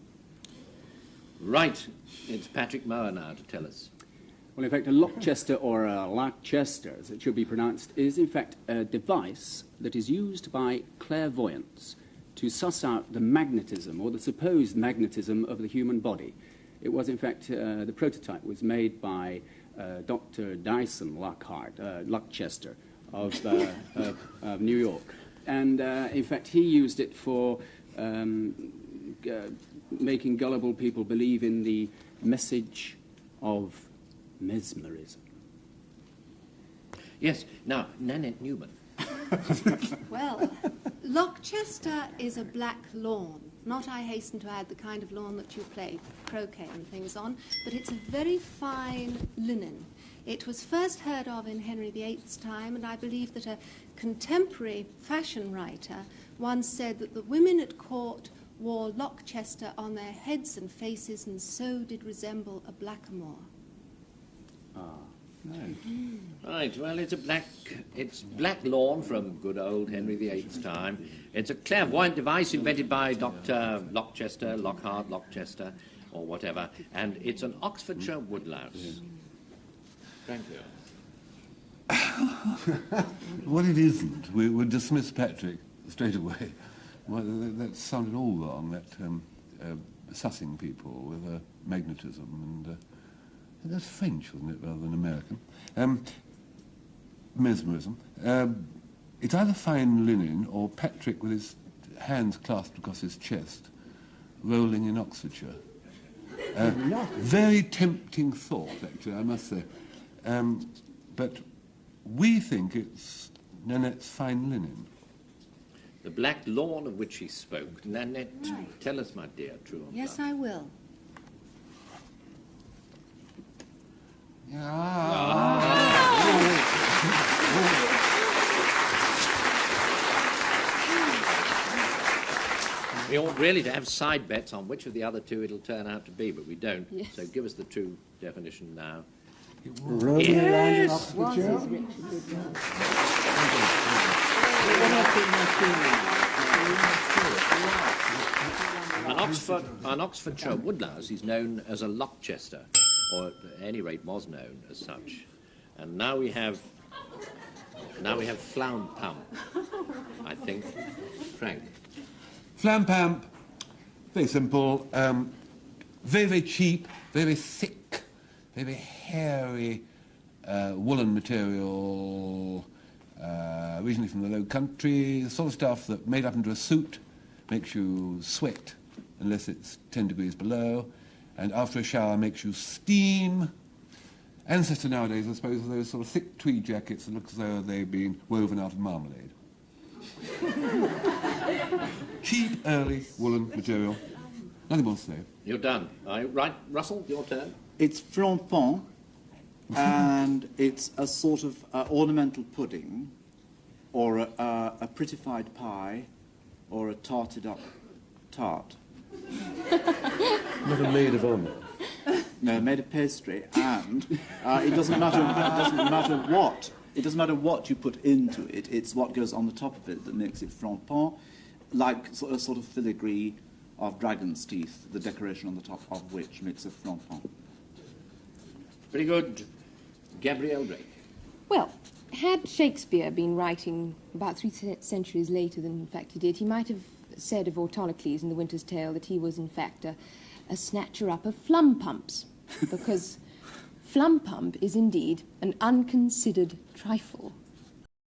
Right. It's Patrick Mower now to tell us. Well, in fact, a Lockchester or a Lockchester, as it should be pronounced, is in fact a device that is used by clairvoyants to suss out the magnetism or the supposed magnetism of the human body. It was, in fact, the prototype was made by Dr. Dyson Lockchester of New York. And, in fact, he used it for making gullible people believe in the message of mesmerism. Yes. Now, Nanette Newman. Well, Lockchester is a black lawn. Not, I hasten to add, the kind of lawn that you play croquet and things on, but it's a very fine linen. It was first heard of in Henry VIII's time, and I believe that a contemporary fashion writer once said that the women at court wore Lockchester on their heads and faces, and so did resemble a blackamoor. Ah, no. Right, well, it's black lawn from good old Henry VIII's time. It's a clairvoyant device invented by Dr. Lockchester, Lockhart, Lockchester, or whatever, and it's an Oxfordshire woodlouse. Thank you. Well, it isn't. We would dismiss Patrick straight away. Well, that sounded all wrong. That sussing people with magnetism, and that's French, wasn't it, rather than American. Mesmerism. It's either fine linen or Patrick with his hands clasped across his chest, rolling in Oxfordshire. Very tempting thought, actually, I must say. But we think it's Nanette's fine linen. The black lawn of which he spoke. Nanette, tell us, my dear, true or Yes, bluff. I will. We ought really to have side bets on which of the other two it'll turn out to be, but we don't. Yes. So give us the true definition now. Yes. An Oxfordshire woodlouse is known as a Lochchester, or at any rate was known as such. And now we have flound pump, I think. Frank. Flampamp, very simple, very, very cheap, very thick, very hairy woolen material, originally from the Low Country, the sort of stuff that made up into a suit makes you sweat unless it's 10 degrees below, and after a shower makes you steam. Ancestor nowadays, I suppose, are those sort of thick tweed jackets that look as though they've been woven out of marmalade. Cheap, early, woolen material. Nothing more to say. You're done. Right, Russell, your turn. It's flampant, and it's a sort of ornamental pudding, or a prettified pie, or a tarted up tart. Never maid of honour. No, made of pastry, and it doesn't matter what. It doesn't matter what you put into it. It's what goes on the top of it that makes it flampant, like a sort of filigree of dragon's teeth, the decoration on the top of which makes it flampant. Very good. Gabrielle Drake. Well, had Shakespeare been writing about 3 centuries later than, in fact, he did, he might have said of Autolycles in The Winter's Tale that he was, in fact, a snatcher-up of flum-pumps, because flum-pump is indeed an unconsidered trifle.